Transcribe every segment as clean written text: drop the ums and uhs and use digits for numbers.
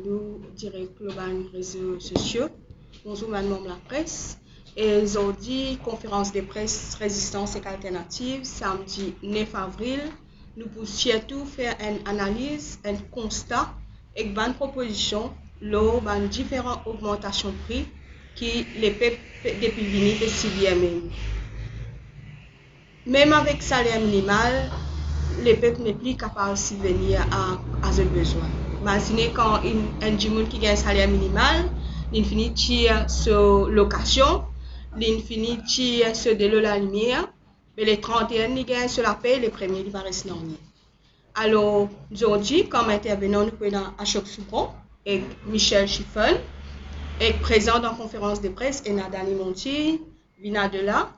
nous direct global réseaux sociaux. Bonjour madame la presse. Et aujourd'hui, conférence de presse résistance et alternative, samedi 9 avril, nous pouvons surtout faire une analyse, un constat et une proposition lors de différentes augmentations de prix qui les peuples depuis venir de subir même. Même avec salaire minimal, les peuples n'est plus capable de subvenir à ce besoin. Imaginez quand un gens qui gagne un salaire minimal, il finit sur location, il finit sur de l'eau la lumière, mais les 31 il gagne sur la paie, les premiers il va rester non. Alors aujourd'hui, comme intervenant, nous prenons Ashok Soupron et Michel Chiffon, et présent dans la conférence de presse, et Nadani Monti, Vina Dela,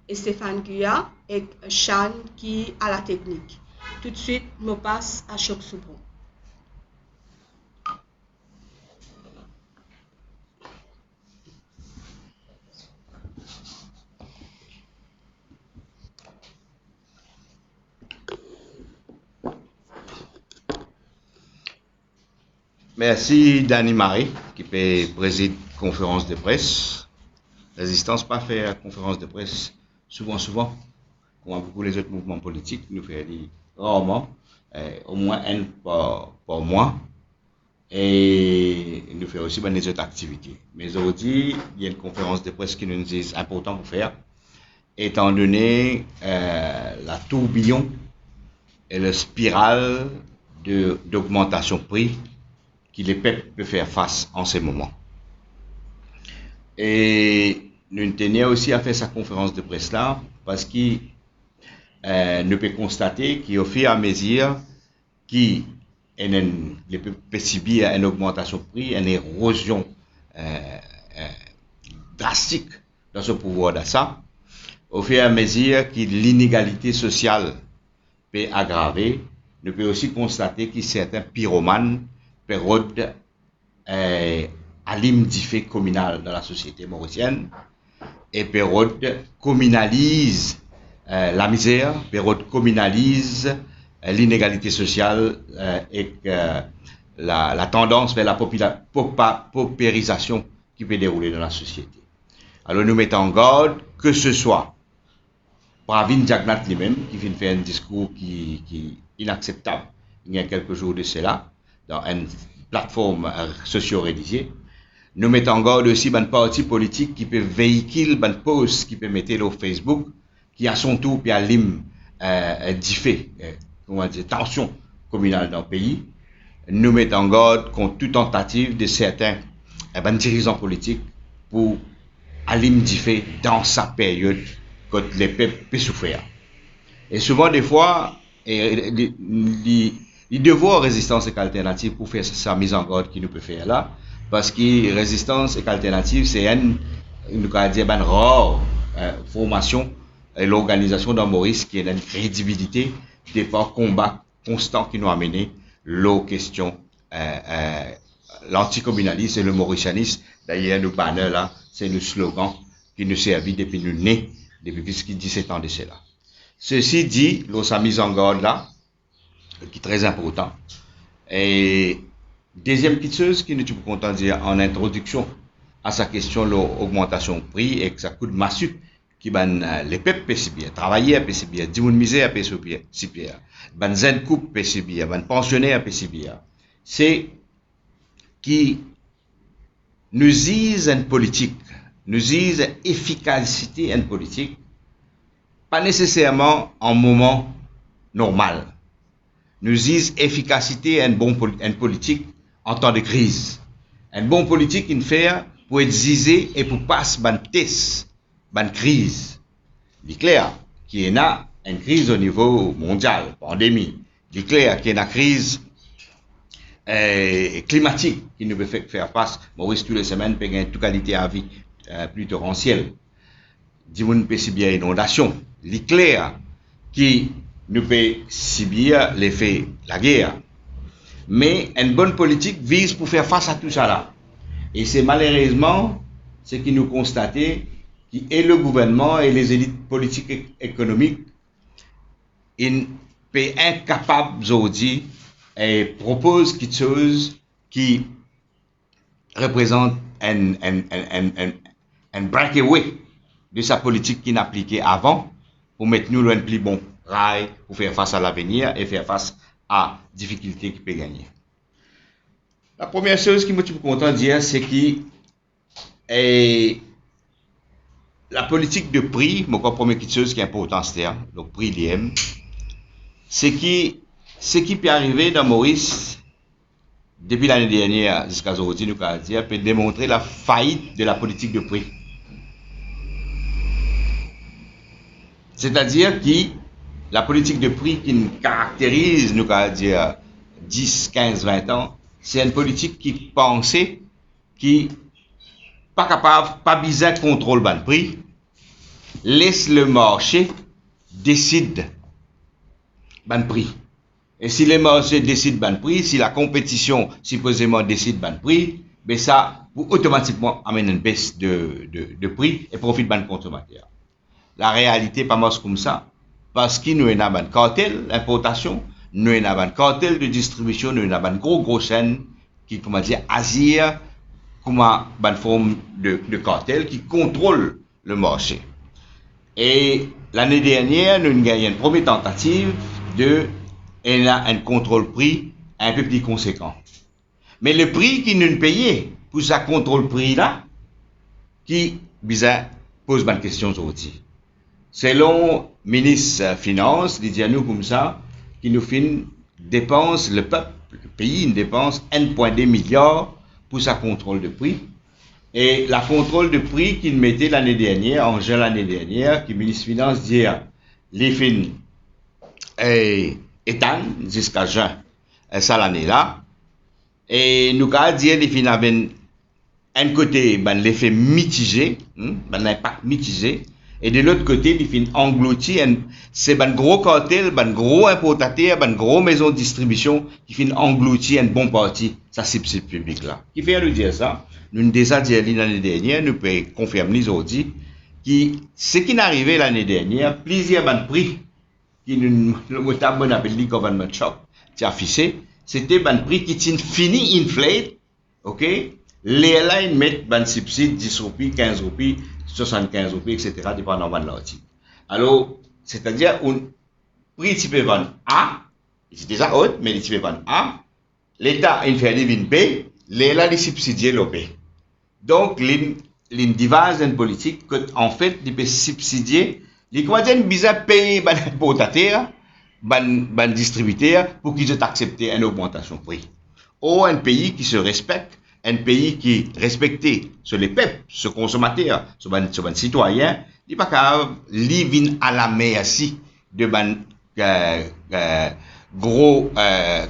et Stéphane Guyat et Chan qui à la technique. Tout de suite, je passe à Ashok Soupron. Merci Dani Marie qui préside conférence de presse. Résistance pas faire conférence de presse souvent, comme beaucoup les autres mouvements politiques, nous faisons rarement, au moins un par mois, et nous faisons aussi des autres activités. Mais aujourd'hui, il y a une conférence de presse qui nous est importante pour faire, étant donné la tourbillon et la spirale d'augmentation de prix que les peuples peuvent faire face en ces moments. Et nous tenions aussi à faire sa conférence de presse là, parce que nous pouvons constater qu'au fur et à mesure que les peuples subissent une augmentation de prix, une érosion drastique dans ce pouvoir d'achat, au fur et à mesure que l'inégalité sociale peut aggraver, nous pouvons aussi constater que certains pyromanes période à l'imdifé communal dans la société mauricienne et période communalise la misère, période communalise l'inégalité sociale et la tendance vers la paupérisation qui peut dérouler dans la société. Alors nous mettons en garde que ce soit Pravin Jagnnath lui-même qui vient faire un discours qui est inacceptable il y a quelques jours de cela dans une plateforme socio-rédigée. Nous mettons en garde aussi un parti politique qui peut véhiculer un post qui peut mettre sur Facebook qui à son tour peut allumer tension communale dans le pays. Nous mettons en garde contre toute tentative de certains dirigeants politiques pour allumer dans sa période quand les peuples peuvent souffrir. Et souvent des fois, il devoir résistance et alternative pour faire sa mise en garde qui nous peut faire là, parce que résistance et alternative c'est une rare formation et l'organisation dans Maurice qui a une crédibilité des par combat constant qui nous a mené l'eau question l'anticommunalisme et le mauricianisme. D'ailleurs le banner là c'est le slogan qui nous servit depuis nous nés depuis plus de 17 ans de cela. Ceci dit, sa mise en garde là qui est très important. Et deuxième petite chose qui nous suis content de dire en introduction à sa question l'augmentation de prix et que ça coûte massue qui les peuples peut subir, travailleurs peut subir, des gens misère peut subir, ban zen couple peut subir, ban pensionnaire peut subir. C'est qui nous disent une politique, nous disent efficacité une politique, pas nécessairement en moment normal. Nous disons efficacité une politique en temps de crise. Une bonne politique une fait pour être zizé et pour passer ban test, ban crise. Il est clair qu'il y a une crise au niveau mondial, pandémie. Il est clair qu'il y a une crise climatique qui nous peut faire face. Maurice tous les semaines peut gagner toute qualité à vie plus torrentielle. Dis-moi peut subir inondation. Il est clair qui nous peut subir l'effet de la guerre. Mais une bonne politique vise pour faire face à tout ça là. Et c'est malheureusement ce qui nous constatait qui est le gouvernement et les élites politiques et économiques ils sont incapables aujourd'hui et proposent quelque chose qui représente un breakaway de sa politique qu'il n'appliquait avant pour mettre nous loin plus bon rail pour faire face à l'avenir et faire face à difficultés qui peut gagner. La première chose qui me suis content de dire, c'est que la politique de prix, mon première chose qui est importante, c'est le prix l'IM, c'est ce qui peut arriver dans Maurice depuis l'année dernière jusqu'à aujourd'hui, nous pouvons dire, peut démontrer la faillite de la politique de prix. C'est-à-dire que la politique de prix qui nous caractérise, nous pouvons dire, 10, 15, 20 ans, c'est une politique qui pensait, qui pas capable, pas besoin de contrôle de prix, laisse le marché décide de prix. Et si le marché décide de prix, si la compétition supposément décide de prix, ben ça automatiquement amène une baisse de prix et profite de consommateur. La réalité pas marche comme ça, parce qu'il nous avons un cartel d'importation, nous avons un cartel de distribution, nous avons une grosse chaîne qui, comment dire, agir comme une forme de cartel qui contrôle le marché. Et l'année dernière, nous avons gagné une première tentative de un contrôle prix un peu plus conséquent. Mais le prix qui nous payait pour ce contrôle prix là, qui bizarre pose une question aujourd'hui. Selon le ministre Finance, il dit à nous comme ça, qui nous fait dépense, le peuple, le pays, une dépense 1,2 milliard pour sa contrôle de prix. Et la contrôle de prix qu'il mettait l'année dernière, en juin l'année dernière, qui le ministre Finance dit, les fins étant jusqu'à juin, ça l'année-là. Et nous avons dit, les fins avaient un côté, l'effet mitigé, l'impact mitigé, et de l'autre côté, les fins engloutis, c'est un gros cartel, un gros importateur, une grosse maison de distribution qui fin englouti une bonne partie, ça subside public là. Qui fait nous dire ça? Nous avons déjà dit l'année dernière, nous pouvons confirmer aujourd'hui, que ce qui est arrivé l'année dernière, plusieurs prix qui nous appelle le government shock, qui affiché, c'était un prix qui est fini inflate, ok? Les airlines mettent un subside 10 roupies, 15 roupies, 75 roupies, etc., dépendant de l'article. Alors, c'est-à-dire, un prix qui peut vendre A, c'est déjà haut, mais il peut vendre A, l'État a fait des B, les subsidier le B. Donc, il divise une politique que, en fait, il peut subsidier, les Canadiens bizarre payer les importateurs, les distributeurs, pour qu'ils aient accepté une augmentation de prix. Ou un pays qui se respecte, un pays qui respecté sur les peuples, sur les consommateurs, sur les citoyens, il n'est pas capable de venir à la merci de gros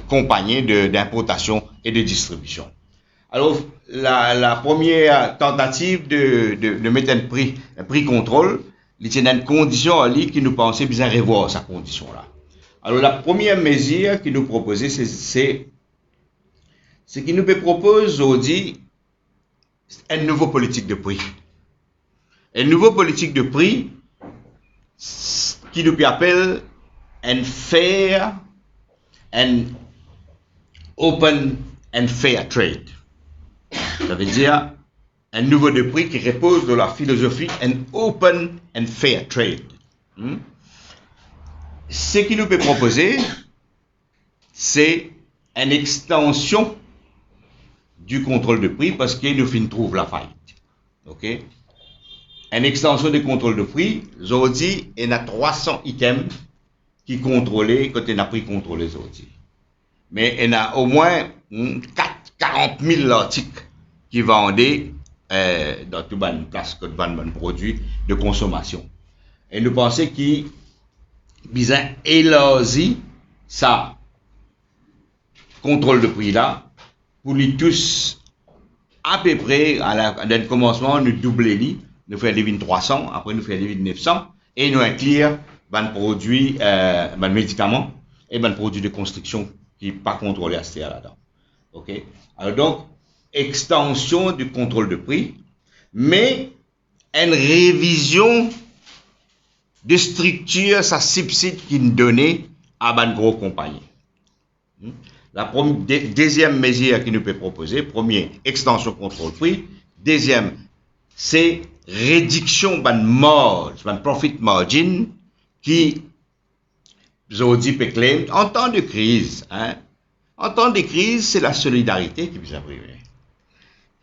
compagnies d'importation et de distribution. Alors, la première tentative de mettre un prix contrôle, il y a une condition qui nous pensait bien revoir sa condition-là. Alors, la première mesure qui nous proposait, c'est qu'il nous propose aujourd'hui une nouvelle politique de prix. Une nouvelle politique de prix qui nous appelle un fair and open and fair trade. Ça veut dire un niveau de prix qui repose sur la philosophie un open and fair trade. Ce qui nous peut proposer, c'est une extension du contrôle de prix parce qu'il nous trouve la faillite. Ok? Une extension du contrôle de prix, aujourd'hui, il y a 300 items qui contrôlent quand il y a prix contrôlé aujourd'hui. Mais il y a au moins 40 000 articles qui vendent dans toute une place que de produits de consommation. Et nous pensons qu'il besoin élargir ça contrôle de prix là pour les tous à peu près à le commencement nous doubler nous faire des 300 après nous faire des 900 et nous inclure un produit un médicament et un produit de construction qui n'est pas contrôlé à ce là-dedans. OK? Alors donc extension du contrôle de prix mais une révision de structure ça subside qui nous donnait à une grosse compagnie. La deuxième mesure qui nous peut proposer, premier, extension contrôle prix. Deuxième, c'est réduction de marge, de profit margin, qui, je dis, peut claim, en temps de crise, hein. En temps de crise, c'est la solidarité qui vous a privé.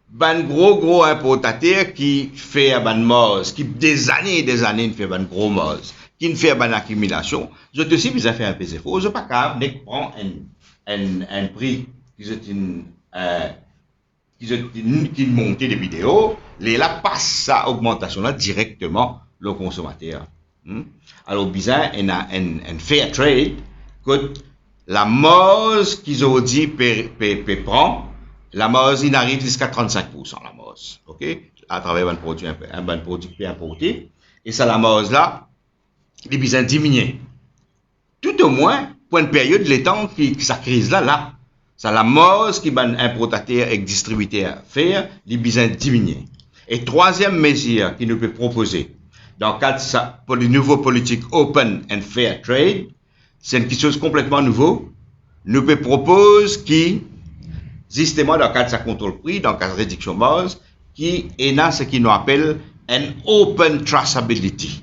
Ben gros importateur qui fait un ban marge, qui des années et des années fait un gros marge, qui ne fait pas d'accumulation, je te dis, vous avez fait un PCFO, je ne pas capable de prendre un prix qui monte des vidéos, là passe sa augmentation là directement le consommateur. Alors, bizarre, il y a un fair trade que la marge qu'ils ont dit prend, la marge, il arrive jusqu'à 35%, la marge, ok, à travers un produit importé, et ça, la marge là, il est bien diminué. Tout au moins, pour une période, le temps que sa crise là, ça, la marge qui un importateur et distributeur faire, il est bien diminué. Et troisième mesure qu'il nous peut proposer, dans le cadre de ça, pour les nouveaux politiques open and fair trade, c'est quelque chose complètement nouveau. Nous peut proposer qui, justement, dans le cadre de sa contrôle prix, dans le cadre de réduction de marge, qui est dans ce qu'on appelle un open traceability.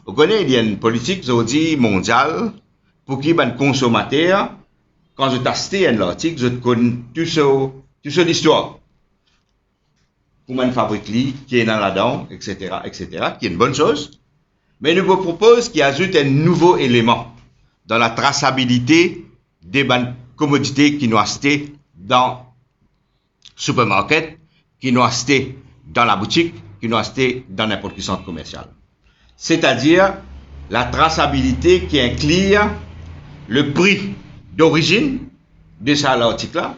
Vous connaissez, il y a une politique, je dis, mondiale, pour qui, ben, consommateur, quand je t'achète un article, je connais tout ça l'histoire. Comment on fabrique, qui est dans là-dedans, etc., qui est une bonne chose. Mais nous vous propose qu'il ajoute un nouveau élément dans la traçabilité des commodités qui nous achetées dans le supermarché, qui nous achetées dans la boutique, qui nous achetées dans n'importe quel centre commercial. C'est-à-dire la traçabilité qui inclut le prix d'origine de ça l'article-là.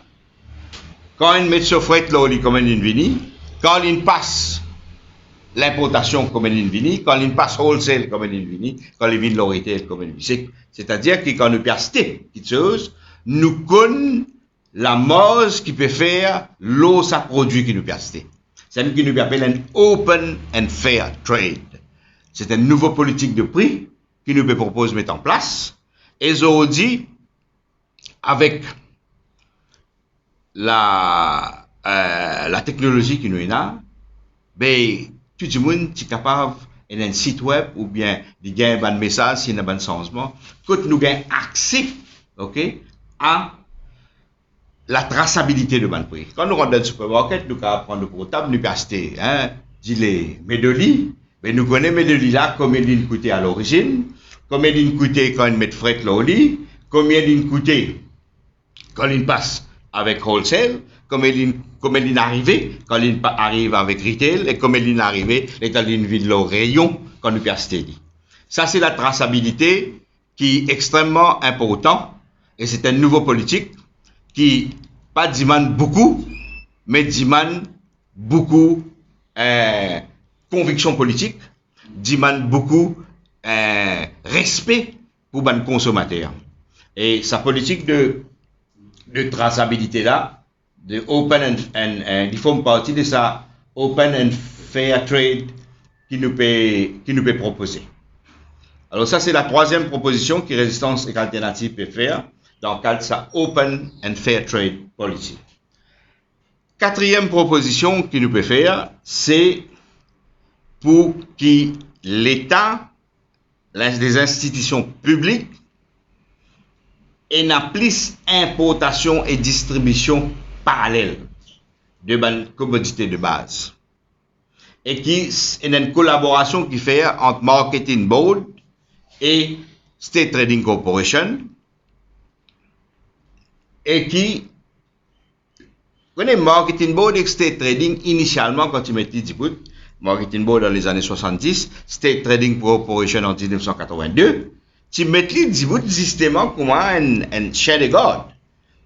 Quand on met sur fret là, il commande une vini, quand il passe l'importation comme une vini, quand il passe wholesale comme une vini, quand il vient le retail comme une vini. C'est-à-dire que quand nous acheter quelque chose, nous connaissons la marge qui peut faire l'eau sa produit qui nous acheter. C'est ce qui nous appelle un open and fair trade. C'est une nouvelle politique de prix qui nous propose de mettre en place. Et aujourd'hui, avec la technologie qui nous a, ben, tout le monde est capable d'un site web ou bien de gagner un message s'il y a un changement, que nous avons accès, okay, à la traçabilité de ban prix. Quand nous rentrons dans le supermarché, nous pouvons prendre le portable, nous pouvons acheter des médolies, mais nous connaissons les médolies là, combien ils coûtent à l'origine, combien ils coûtent quand ils mettent fret là au lit, combien ils coûtent quand ils passent avec wholesale, combien il arrivé quand il arrive avec retail et combien il arrivé quand il vide le rayon quand nous acheter. Ça c'est la traçabilité qui est extrêmement important et c'est une nouvelle politique qui pas demande beaucoup mais demande beaucoup conviction politique, demande beaucoup respect pour les consommateurs. Et sa politique de traçabilité là, de open ils font partie de ça open and fair trade qui nous peut proposer. Alors ça c'est la troisième proposition que Résistance et Alternative peut faire dans le cadre de sa open and fair trade policy. Quatrième proposition qu'il nous peut faire, c'est pour que l'État, les institutions publiques, ait plus importation et distribution parallèle de commodités de base. Et qui est une collaboration qui fait entre Marketing Board et State Trading Corporation et qui connaît Marketing Board et State Trading initialement quand tu mettais du bout Marketing Board dans les années 70, State Trading Corporation en 1982, tu mettais du bout justement comme un chien de garde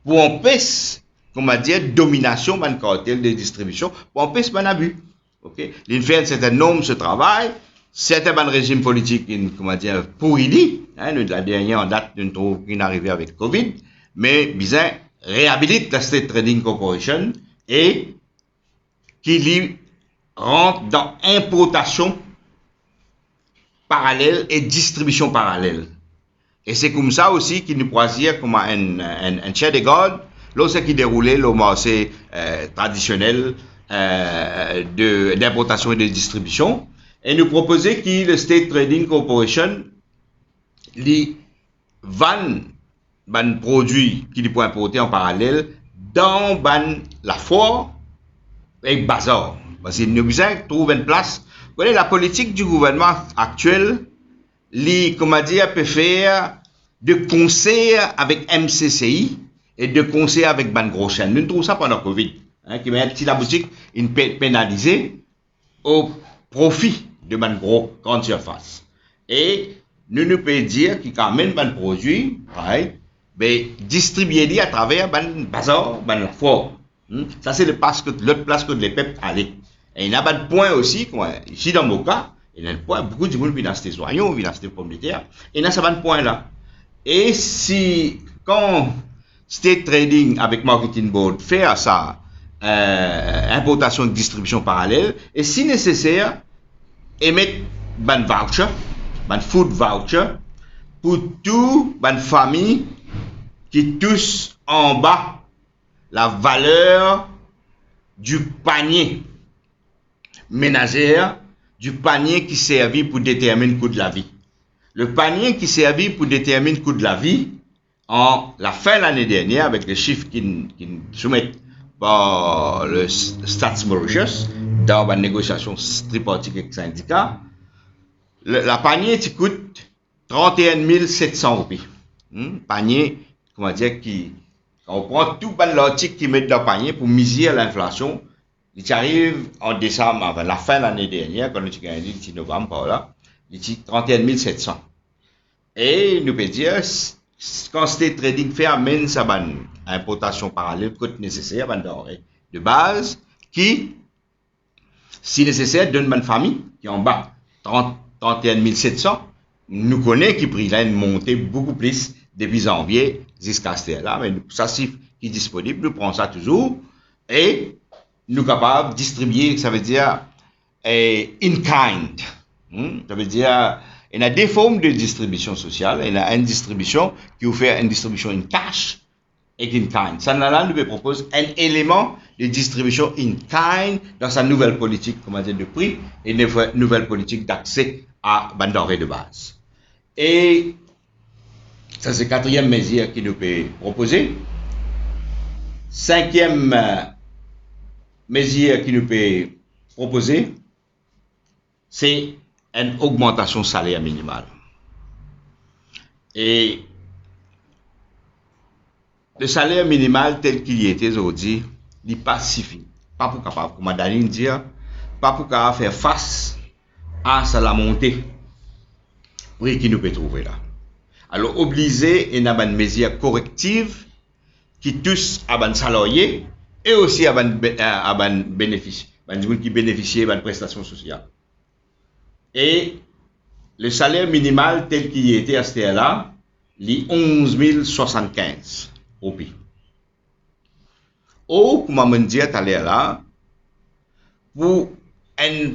pour empêcher comment dire domination d'un cartel de distribution pour empêcher un abus. OK, l'inferne c'est un homme ce travail, c'est un régime politique comment dire pourri la dernière en date d'une trouve qui est arrivé avec Covid, mais bizarre réhabilite la State Trading Corporation et qui lui rentre dans importation parallèle et distribution parallèle. Et c'est comme ça aussi qu'il nous choisit comme un chef de garde, lorsqu'il qui déroulait le marché traditionnel d'importation et de distribution. Et nous proposait que le State Trading Corporation les vend produits qu'il peut importer en parallèle dans la foire et le bazar. Parce qu'il nous besoin de trouver une place. Vous voyez, la politique du gouvernement actuel, comment dire, peut faire de concert avec MCCI et de concert avec ban gros chaîne. Nous trouvons ça pendant Covid, qui met la boutique une pénalisée au profit de ban gros grande surface. Et nous pouvons dire qu'il quand même ban produit, pareil, mais distribué à travers ban bazar, ban la foire. Ça c'est l'autre place que les peuples allaient. Et il y a un point aussi, ici dans mon cas, il y a un point, beaucoup de monde vient acheter des oignons, vient acheter des pommes de terre, et il y a un point là. Et si, quand State Trading avec Marketing Board fait ça, importation et distribution parallèle, et si nécessaire, émettre un voucher, un food voucher, pour toute une famille qui touche en bas la valeur du panier ménagère, du panier qui servit pour déterminer le coût de la vie. Le panier qui servit pour déterminer le coût de la vie, en la fin de l'année dernière, avec les chiffres qui soumettent par le Stats Mauritius, dans la négociation tripartite avec le syndicat, la panier qui coûte 31 700 roupies. Panier, comment dire, on prend tout l'article qui met dans le panier pour miser à l'inflation. Il arrive en décembre, enfin, la fin de l'année dernière, quand nous avons gagné le 10 novembre, par là, il dit 31 700. Et nous pouvons dire, quand State Trading fait amène sa importation parallèle, coûte nécessaire, de base, qui, si nécessaire, donne une famille, qui est en bas, 31 700, nous connaissons qui prix là une montée beaucoup plus depuis janvier jusqu'à ce là, mais ça, c'est qui est disponible, nous prenons ça toujours, et nous sommes capables de distribuer, ça veut dire in kind. Ça veut dire, il y a des formes de distribution sociale, il y a une distribution qui vous fait une distribution in cash et in kind. Ça, là, nous propose un élément de distribution in kind dans sa nouvelle politique, comment dire, de prix et une nouvelle politique d'accès à la denrée de base. Et ça, c'est la quatrième mesure qui nous peut proposer. Cinquième mesure qui nous peut proposer, c'est une augmentation salaire minimale. Et le salaire minimal tel qu'il y était aujourd'hui, il n'est pas suffisant. Pas pour capable, comme Daline dit, pas pour capable faire face à la montée prix qui nous peut trouver là. Alors, obligé, il y a une mesure corrective qui touche à un salarié et aussi à un bénéfice, qui bénéficie de prestations sociales. Et le salaire minimal tel qu'il était à ce là, il est 11 075 roupies. Ou, comme on dit tout à l'heure là, pour une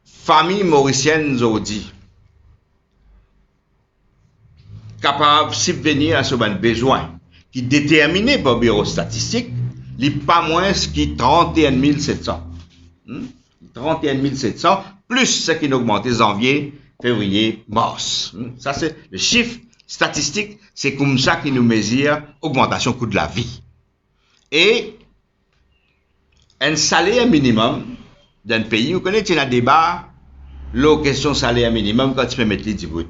famille mauricienne aujourd'hui, capable de subvenir à ce besoin qui est déterminé par le bureau statistique, il n'est pas moins que 31 700. 31 700, plus ce qui a augmenté janvier, février, mars. Ça, c'est le chiffre statistique, c'est comme ça qu'il nous mesure augmentation coût de la vie. Et un salaire minimum d'un pays, vous connaissez, il y a un débat, la question salaire minimum, quand tu peux mettre les 10 bouts.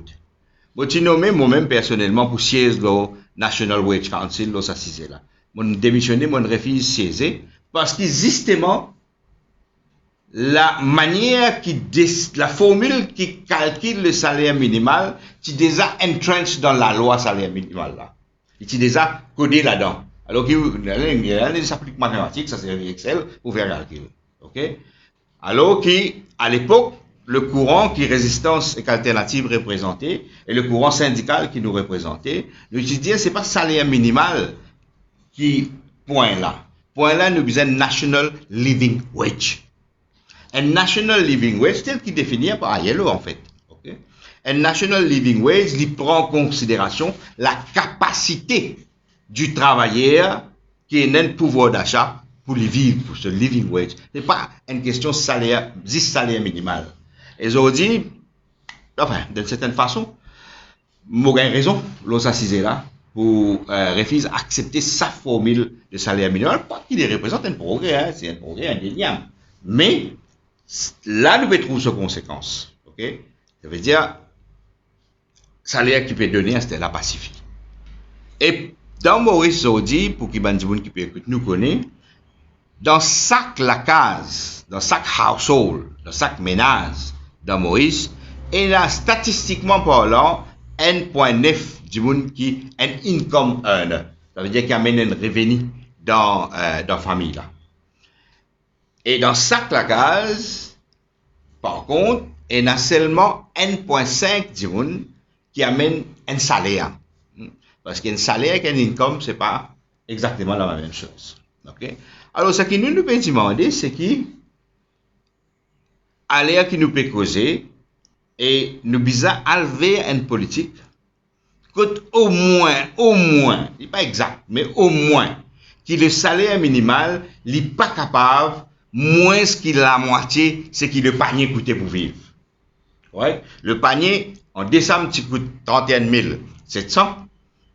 Moi, je nommé moi-même personnellement pour siège le National Wage Council, là, ça c'est là. Moi, démissionné, moi, je refuse siéger, parce que justement, la manière la formule qui calcule le salaire minimal, tu déjà entrenched dans la loi salaire minimal là. Tu déjà codé là-dedans. Alors qu'il s'applique mathématiques, ça c'est Excel pour faire calcul. OK? Alors qu'à l'époque, le courant qui résistance et qu'alternative représentait, et le courant syndical qui nous représentait, nous disions, c'est pas salaire minimal qui point là. Point là, nous disons National Living Wage. Un National Living Wage, tel qu'il définit par ILO en fait. OK? Ok? Un national living wage, il prend en considération la capacité du travailleur qui a un pouvoir d'achat pour les vivre, pour ce living wage. Ce n'est pas une question de salaire, 10 salaires minimal. Ils ont dit, enfin, d'une certaine façon, moi j'ai raison, l'on s'assisait là, pour refuser d'accepter sa formule de salaire minimal, pas qu'il représente un progrès, hein, c'est un progrès indéniable. Mais, là, nous pouvons trouver ses conséquences. Ok? Ça veut dire, salaire qui peut donner, c'était la Pacifique. Et dans Maurice Saudi, pour qui qui peut écouter, nous connaît, dans chaque la case, dans chaque household, dans chaque ménage, dans Maurice, il y a statistiquement parlant 1,9 du monde qui un income earner. Ça veut dire qu'il amène un revenu dans la famille là. Et dans chaque la case, par contre, il y a seulement 1,5 du monde qui amène un salaire. Parce qu'un salaire et un income, ce n'est pas exactement la même chose. Okay? Alors, ce qui nous peut demander, c'est qui, à l'air qui nous peut causer, et nous besoin enlever une politique, que au moins, il n'est pas exact, mais au moins, que le salaire minimal n'est pas capable, moins que la moitié, c'est que le panier coûtait pour vivre. Ouais? Le panier, en décembre, il coûte 31 700.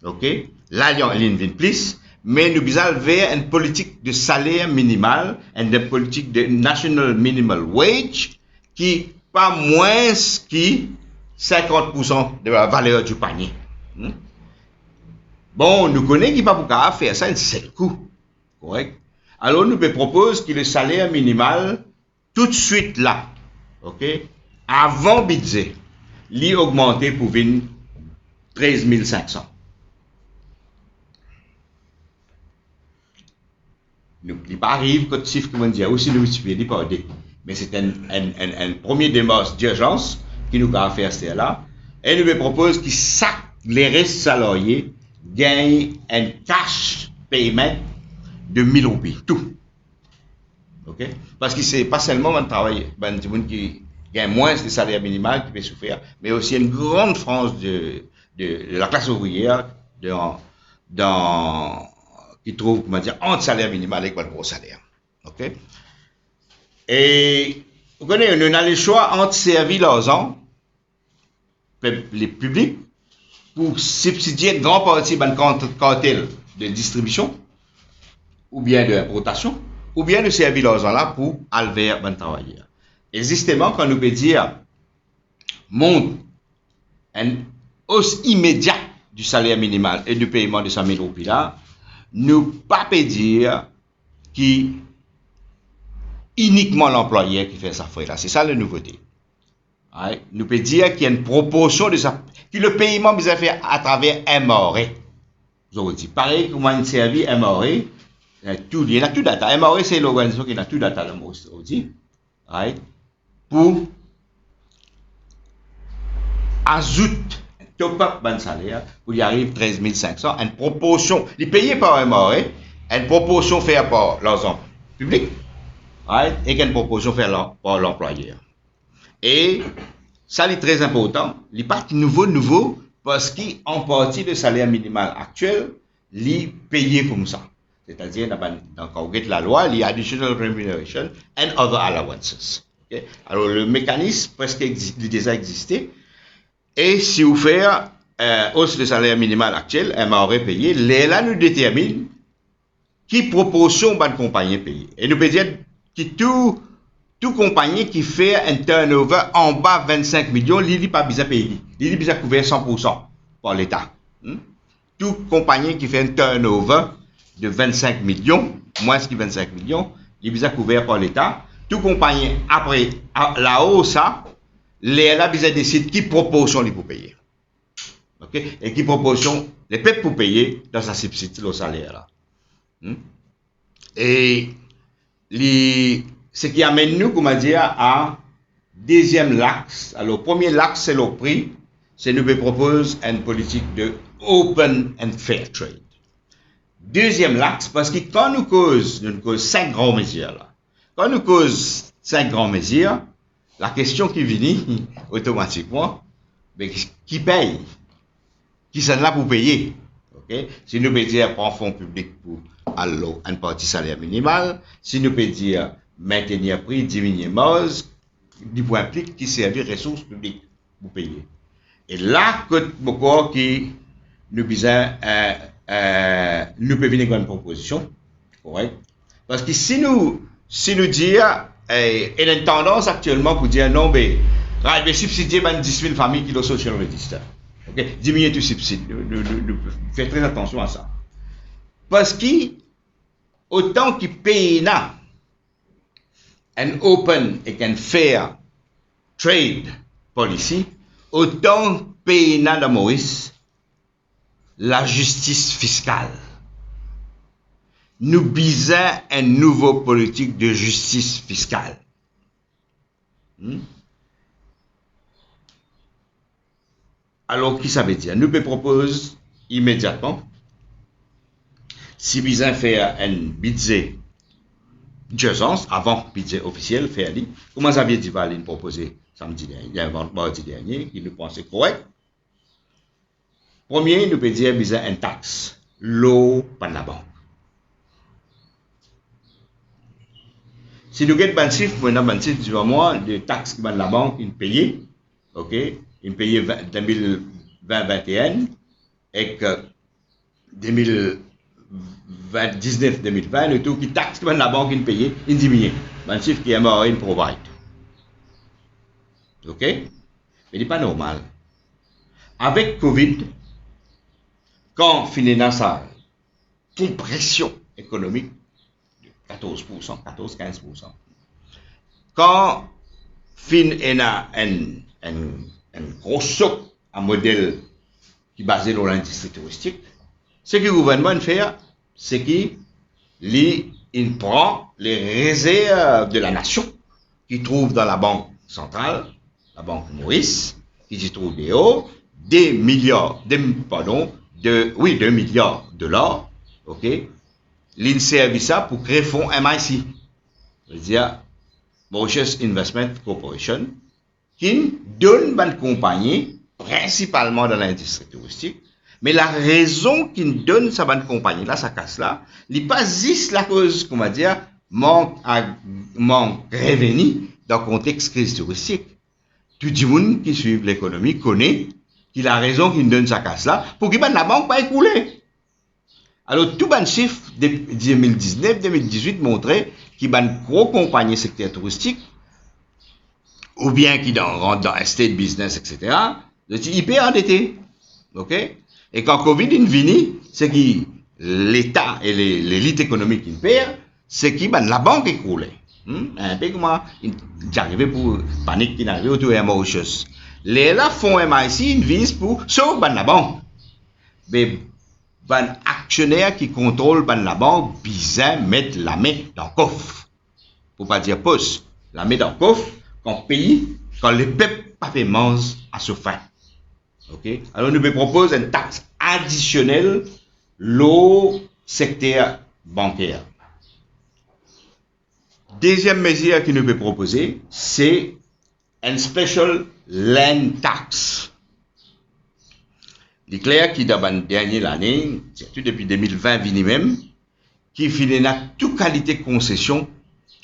Ok? Là, il y a une plus. Mais nous devons vers une politique de salaire minimal, une politique de national minimum wage, qui pas moins que 50% de la valeur du panier. Bon, nous connaissons qu'il n'y a pas pour faire ça, c'est le coût. Correct? Alors, nous proposons que le salaire minimal, tout de suite là, ok? Avant budget, l'y augmenter pour venir 13 500. Nous ne pas arrive quand chiffre comment dire aussi nous multiplier par 2. Mais c'est un premier démarche d'urgence qui nous a fait faire là. Et nous propose que les restes salariés gagnent un cash payment de 1000 roupies. Tout. Ok? Parce que c'est pas seulement un travail, des gens qui gagnent moins de salaire minimal qui peut souffrir, mais aussi une grande frange de la classe ouvrière qui trouve, comment dire, entre salaire minimal et le gros salaire. Ok? Et, vous connaissez, on a le choix entre servir l'argent, les publics, pour subsidier une grande partie de cartel de distribution, ou bien d'importation, ou bien de servir l'argent là pour enlever les travailleurs. Et justement, quand nous peut dire, monte une hausse immédiate du salaire minimal et du paiement de 100 000 roupies là, nous pas peut dire que uniquement l'employeur qui fait ça là. C'est ça la nouveauté. Ouais. Nous peut dire qu'il y a une proportion de ça, que le paiement vous a fait à travers MRE. Vous avez dit, pareil comme un service MRE, il y a tout data. MRE c'est l'organisation qui a tout data dans le monde. Ouais. Pour ajouter top-up ban salaire pour y arriver 13 500, une proportion, les payés par MRE, une proportion faite par l'argent public, right, et une proportion faite par l'employeur. Et ça, c'est très important, il n'est pas nouveau, parce qu'en partie le salaire minimal actuel, il est payé comme ça. C'est-à-dire, quand on regarde la loi, il y a additional remuneration and other allowances. Okay? Alors, le mécanisme presque déjà existé. Et si vous faites hausse de salaire minimal actuel, MRE payé, là nous détermine qui proportion de compagnie payée. Et nous peut dire que tout compagnie qui fait un turnover en bas de 25 millions, il n'est pas besoin de payer. Il est besoin de couvrir 100% par l'État. Toute compagnie qui fait un turnover de 25 millions, moins que 25 millions, il est besoin de couvrir par l'État. Toute compagnie, après la hausse, là, ils décident qui proportion les pour payer. Okay? Et qui proportion les peuples pour payer dans sa subside le salaire là. Et ce qui amène nous, comment dire, à deuxième axe. Alors, premier axe, c'est le prix. C'est nous propose une politique de open and fair trade. Deuxième axe, parce que quand nous causons 5 grandes mesures là, quand nous causons 5 grandes mesures, la question qui vient automatiquement, mais qui paye? Qui s'en là pour payer? Okay? Si nous pouvons dire prendre fonds publics pour alors une partie salaire minimal, si nous pouvons dire maintenir prix, diminuer marge, du point implique qui servir ressources publiques pour payer. Et là, que beaucoup qui nous besoin, nous pouvons venir avec une proposition, correct? Parce que si nous disons, il y a une tendance actuellement pour dire non, mais subsidier 10 000 familles qui sont social register. Okay? Diminuer tout subside. Nous faisons très attention à ça. Parce que, autant qu'ils payent un open et un fair trade policy, autant payent dans Maurice la justice fiscale. Nous besoin une nouvelle politique de justice fiscale. Alors, qui ça veut dire? Nous proposons immédiatement, si besoin faire un budget d'urgence, avant budget officiel, faire dit, comment ça veut dire va aller proposer samedi dernier, mardi dernier, qui nous pensait correct. Premier, nous pouvons dire besoin une taxe, l'eau par la banque. Si nous avons un chiffre, nous avons un chiffre du mois de taxes qui vont la banque, ils payent, ok, ils payent 2020-2021 et que 2019-2020, le tout qui taxe qui vont la banque, ils payent, ils diminuent. Un chiffre qui est mort, ils provide. Ok, mais ce n'est pas normal. Avec Covid, quand finalement ça compression économique, 14%, 14-15%. Quand fin a un gros choc en modèle qui est basé sur l'industrie touristique, ce que le gouvernement fait, c'est qu'il prend les réserves de la nation qui trouve dans la banque centrale, la banque Maurice, qui se trouve dehors, 2 milliards de dollars, ok? L'in servi ça pour créer fonds MIC, c'est-à-dire Mauritius Investment Corporation, qui donne une compagnie, principalement dans l'industrie touristique, mais la raison qui donne sa bonne compagnie, là, sa casse là, n'est pas juste la cause, comment dire, manque revenu dans le contexte crise touristique. Tout le monde qui suit l'économie connaît qu'il a raison qu'il donne sa casse là pour que la banque pas écoulée. Alors, tout le chiffre de 2019-2018 montrait qu'il y a une grosse compagnie secteur touristique, ou bien qui rentre dans estate business, etc., c'est hyper endetté. Ok? Et quand Covid est venu, c'est que l'État et l'élite économique qui perd, c'est que la banque est écroulée. Un peu comme j'arrivais pour panique qui n'arrivait autour de Mauritius. Les fonds MIC, ils visent pour sauver la banque. Mais les actionnaires qui contrôlent la banque, besoin mettre la main dans le coffre. Pour pas dire poste. La main dans le coffre, quand le peuple pas fait mange à sa faim. Okay? Alors nous proposons une taxe additionnelle au secteur bancaire. Deuxième mesure que nous pouvons proposer, c'est une special land tax. Il est clair que dans la dernière année, surtout depuis 2020, même, qui finit toute qualité de concession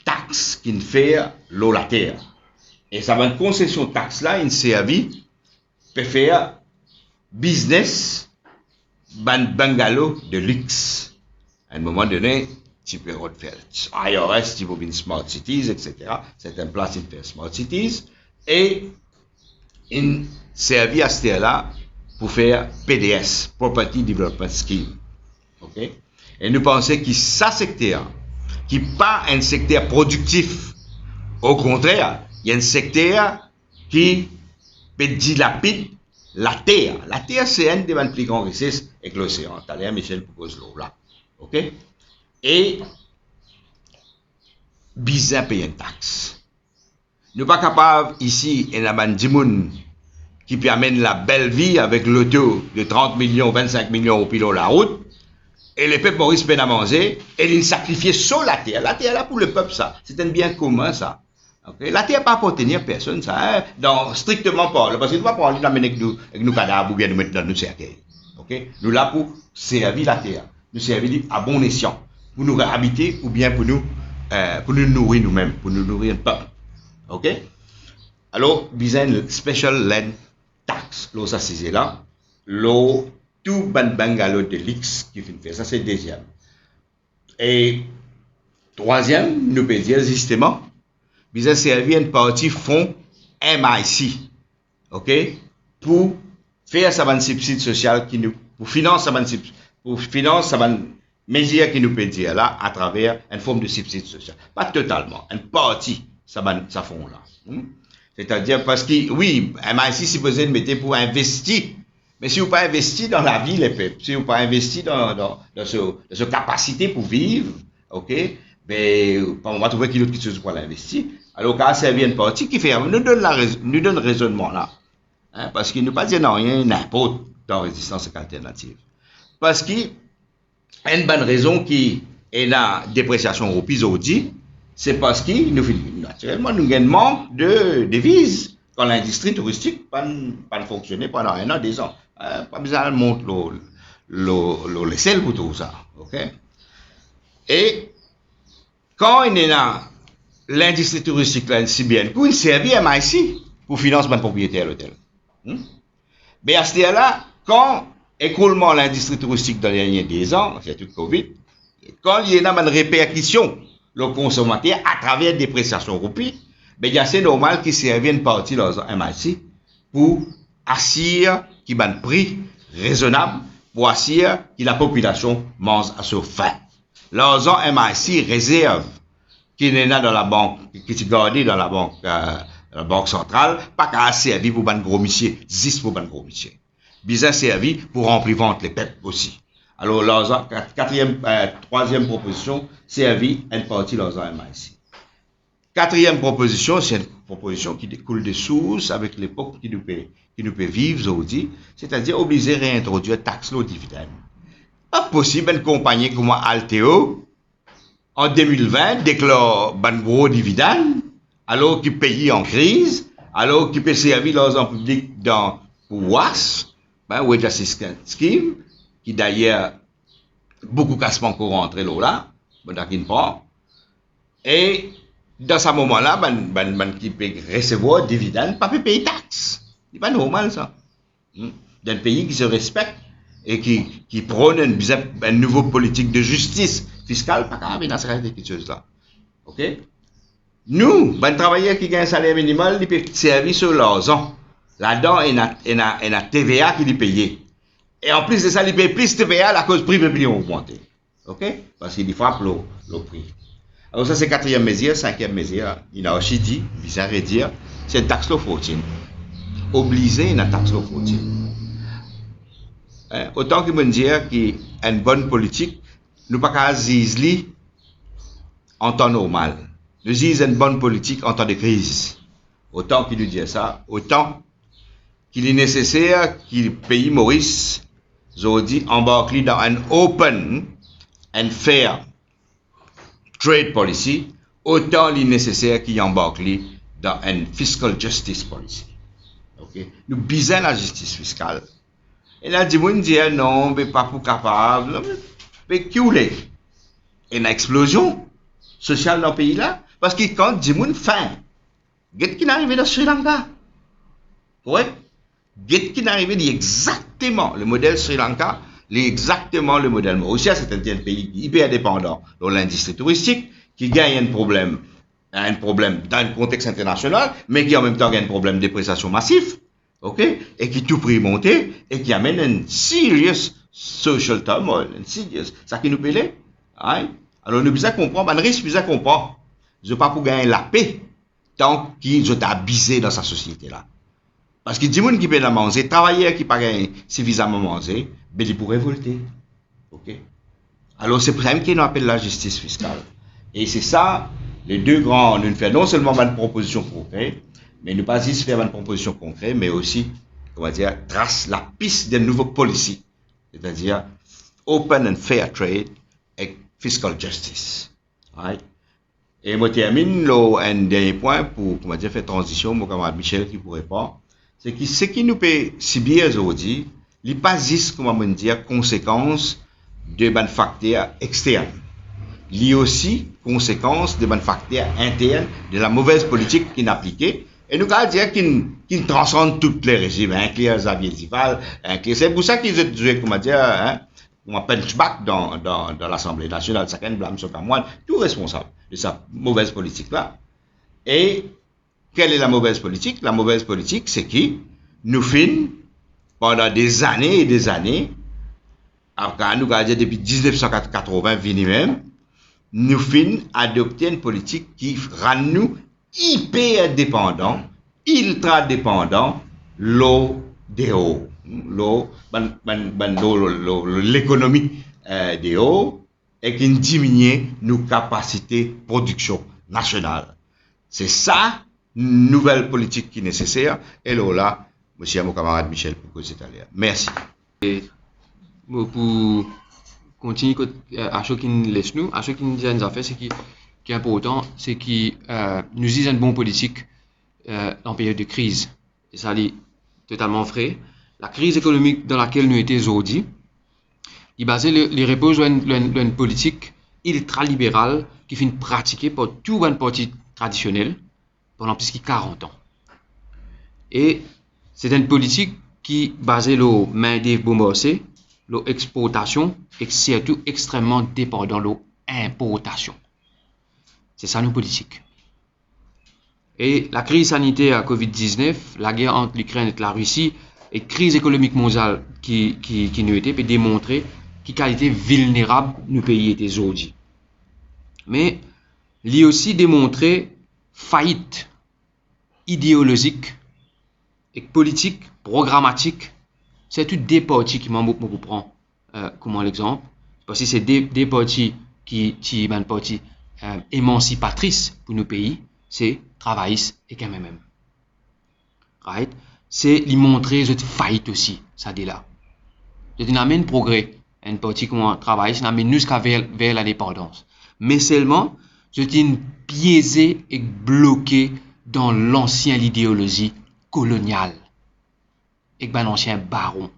taxe qui fait l'eau la terre. Et ça va une concession taxe là, une servi peut faire business bungalow de luxe. À un moment donné, tu peux faire IRS, tu peux faire smart cities, etc. C'est un place de faire smart cities. Et une servi à ce terre-là pour faire PDS, Property Development Scheme. Okay? Et nous pensons que ça secteur, qui n'est pas un secteur productif, au contraire, il y a un secteur qui peut dilapide la terre. La terre, c'est un des plus grands richesses avec l'océan. D'ailleurs, Michel propose l'eau là. OK? Et, bizarre payer une taxe. Nous ne sommes pas capables ici, il y a des gens qui permettent la belle vie avec l'auto de 30 millions, 25 millions au pilote de la route. Et le peuple Maurice peine à manger, et il sacrifie sur la terre. La terre là pour le peuple, ça. C'est un bien commun, ça. Okay? La terre pas pour tenir personne, ça, hein? Donc, strictement pas. Parce que nous ne pouvons pas aller avec nous cadavres ou bien nous mettre dans nos cercueils. Okay? Nous là pour servir la terre, nous servir à bon escient, pour nous réhabiter ou bien pour nous nourrir nous-mêmes, pour nous nourrir un peuple. Ok? Alors, besoin de special land tax, là, ça c'est là, là, tout bangalo de l'X qui fait ça, c'est deuxième. Et troisième, nous pouvons dire justement, besoin de servir une partie fonds MIC, ok? Pour faire ça un subside social qui nous, pour financer ça mesure qui nous peut dire là à travers une forme de subside social. Pas totalement, une partie ça fond là. C'est-à-dire parce que oui, MIC si vous mettez pour investir, mais si vous pas investi dans la vie les peuples, si vous pas investi dans ce capacité pour vivre, ok, ben on va trouver qu'il y a quelque chose pour l'investir. Alors quand ça vient une partie qui fait nous donne raisonnement là, hein, parce qu'il nous pas dire non rien n'importe dans résistance alternative, parce que une bonne raison qui est la dépréciation au piso dit, c'est parce que nous naturellement nous avons un manque de devises quand l'industrie touristique pas fonctionner pendant 1 an, 2 ans. Pas besoin de monter le sel pour tout ça. Ok? Et quand il est là, l'industrie touristique là, si bien, pour une servir à MIC pour financer mon propriétaire l'hôtel. Mais à ce là, quand écoulement l'industrie touristique dans les derniers 10 ans, c'est tout Covid, quand il y a une répercussion le consommateur à travers des prestations roupies, ben c'est normal qu'il serve une partie de leur MIC pour assurer qu'il y a un prix raisonnable, pour assurer que la population mange à sa faim. L'argent MIC réserve qui est là dans la banque, qui est gardé dans la banque centrale, pas qu'à servir pour un gros monsieur, juste pour un gros monsieur. Bien servi pour remplir ventre les peuples aussi. Alors, l'argent, troisième proposition, servir une partie de l'argent MIC. Quatrième proposition, c'est une proposition qui découle des sources avec l'époque qui nous peut vivre aujourd'hui, c'est-à-dire obliger à réintroduire taxe au dividende. Pas possible une compagnie comme Alteo, en 2020, déclare un gros dividende, alors qu'il paye en crise, alors qu'il peut servir l'argent public pour WAS, Wage Assistance Scheme, qui d'ailleurs, beaucoup de cassements qui rentrent là, et dans ce moment-là, qui peut recevoir dividendes, pas payer taxes. C'est pas normal ça. Dans un pays qui se respecte et qui prône une nouvelle politique de justice fiscale, pas grave, dans quelque chose là. Ok? Nous, travailleurs qui gagnent un salaire minimal, ils peuvent servir sur l'argent. Là-dedans, il y a la TVA qui est payée. Et en plus de ça, il paye plus de TVA à cause du prix de augmenté. Ok? Parce qu'il frappe le prix. Alors ça c'est quatrième mesure. Cinquième mesure, il a aussi dit, bizarre à dire, c'est une taxe de fortune. Obliger une taxe de fortune. Autant qu'il me dire qu'une bonne politique, nous pas qu'à zizli en temps normal. Nous disons une bonne politique en temps de crise. Autant qu'il nous dit ça, autant qu'il est nécessaire que le pays Maurice, aujourd'hui, embarque dans un open and fair trade policy, autant il est nécessaire qu'il embarque dans une fiscal justice policy. Okay? Nous bisons la justice fiscale. Et là, on dit non, mais pas pour capable, mais qui ou l'est? Une explosion sociale dans le pays là, parce que quand on faim, qu'est-ce qui est arrivé dans Sri Lanka? Ouais? Qu'est-ce qui est arrivé exactement le modèle Sri Lanka? Exactement le modèle Mauritius, c'est un pays hyper dépendant dans l'industrie touristique, qui gagne un problème dans le contexte international, mais qui en même temps gagne un problème de dépréciation massif, ok, et qui tout prix monté, et qui amène un serious social turmoil, ça qui nous paye, hein? Alors nous besoin comprendre, un risque besoin comprendre, je pas pour gagner la paix, tant qu'ils ont abusé dans sa société là. Parce que des gens qui peuvent manger, travailleurs qui ne pas suffisamment manger, ben ils pourraient révolter. Ok? Alors c'est pour ça qu'on appelle la justice fiscale. Et c'est ça, les deux grands, nous faisons non seulement une proposition concrète, mais nous pas juste faire une proposition concrète, mais aussi, on va dire, trace la piste des nouveaux policies. C'est-à-dire, open and fair trade et fiscal justice. Right? Et je termine un dernier point pour, comment dire, faire transition, mon camarade Michel qui pourrait pas. C'est que ce qui nous peut subir aujourd'hui, il n'est pas juste, comment dire, conséquence de facteurs externes. Il y a aussi conséquence de facteurs internes de la mauvaise politique qui est appliquée. Et nous allons dire qu'il transcende tous les régimes, inclure Xavier Zival, c'est pour ça qu'ils ont joué, comment dire, un benchmark dans l'Assemblée nationale. Chacun blâme sur Cameroun, tout responsable de sa mauvaise politique-là. Et quelle est la mauvaise politique? La mauvaise politique, c'est que nous finissons pendant des années et des années, après nous allons dire depuis 1980, même, nous finissons adopter une politique qui rend nous hyper dépendants, ultra dépendants, l'eau, l'économie de l'eau, et qui diminue nos capacités de production nationale. C'est ça, nouvelle politique qui est nécessaire. Et là, monsieur mon camarade Michel, pour que c'est allé. Merci. Et pour continuer à ce qui laisse nous, à ce qui nous dit une affaire, c'est qui est important, c'est que nous disons une bonne politique en période de crise. Et ça est totalement vrai. La crise économique dans laquelle nous étions aujourd'hui, il basait les repose sur une politique ultra-libérale qui finit pratiquée par tout un parti traditionnel pendant plus de 40 ans. Et c'est une politique qui basait sur main-d'œuvre bombardée, l'exportation et surtout extrêmement dépendant de l'importation. C'est ça nos politiques. Et la crise sanitaire Covid-19, la guerre entre l'Ukraine et la Russie, et crise économique mondiale qui nous était peut démontrer qui qualité vulnérable nos pays étaient aujourd'hui. Mais il a aussi démontré faillite idéologique et politique, programmatique. C'est tout des partis qui m'ont beaucoup pris comme l'exemple. Parce que c'est des partis qui sont une partie émancipatrice pour nos pays, c'est travaillistes et quand même. Right? C'est lui montrer cette faillite aussi, ça dit là. C'est un progrès. Un parti comme travail, ça amène nous vers la dépendance. Mais seulement, c'est une piégé et bloqué dans l'ancienne idéologie coloniale. Et ben l'ancien baron.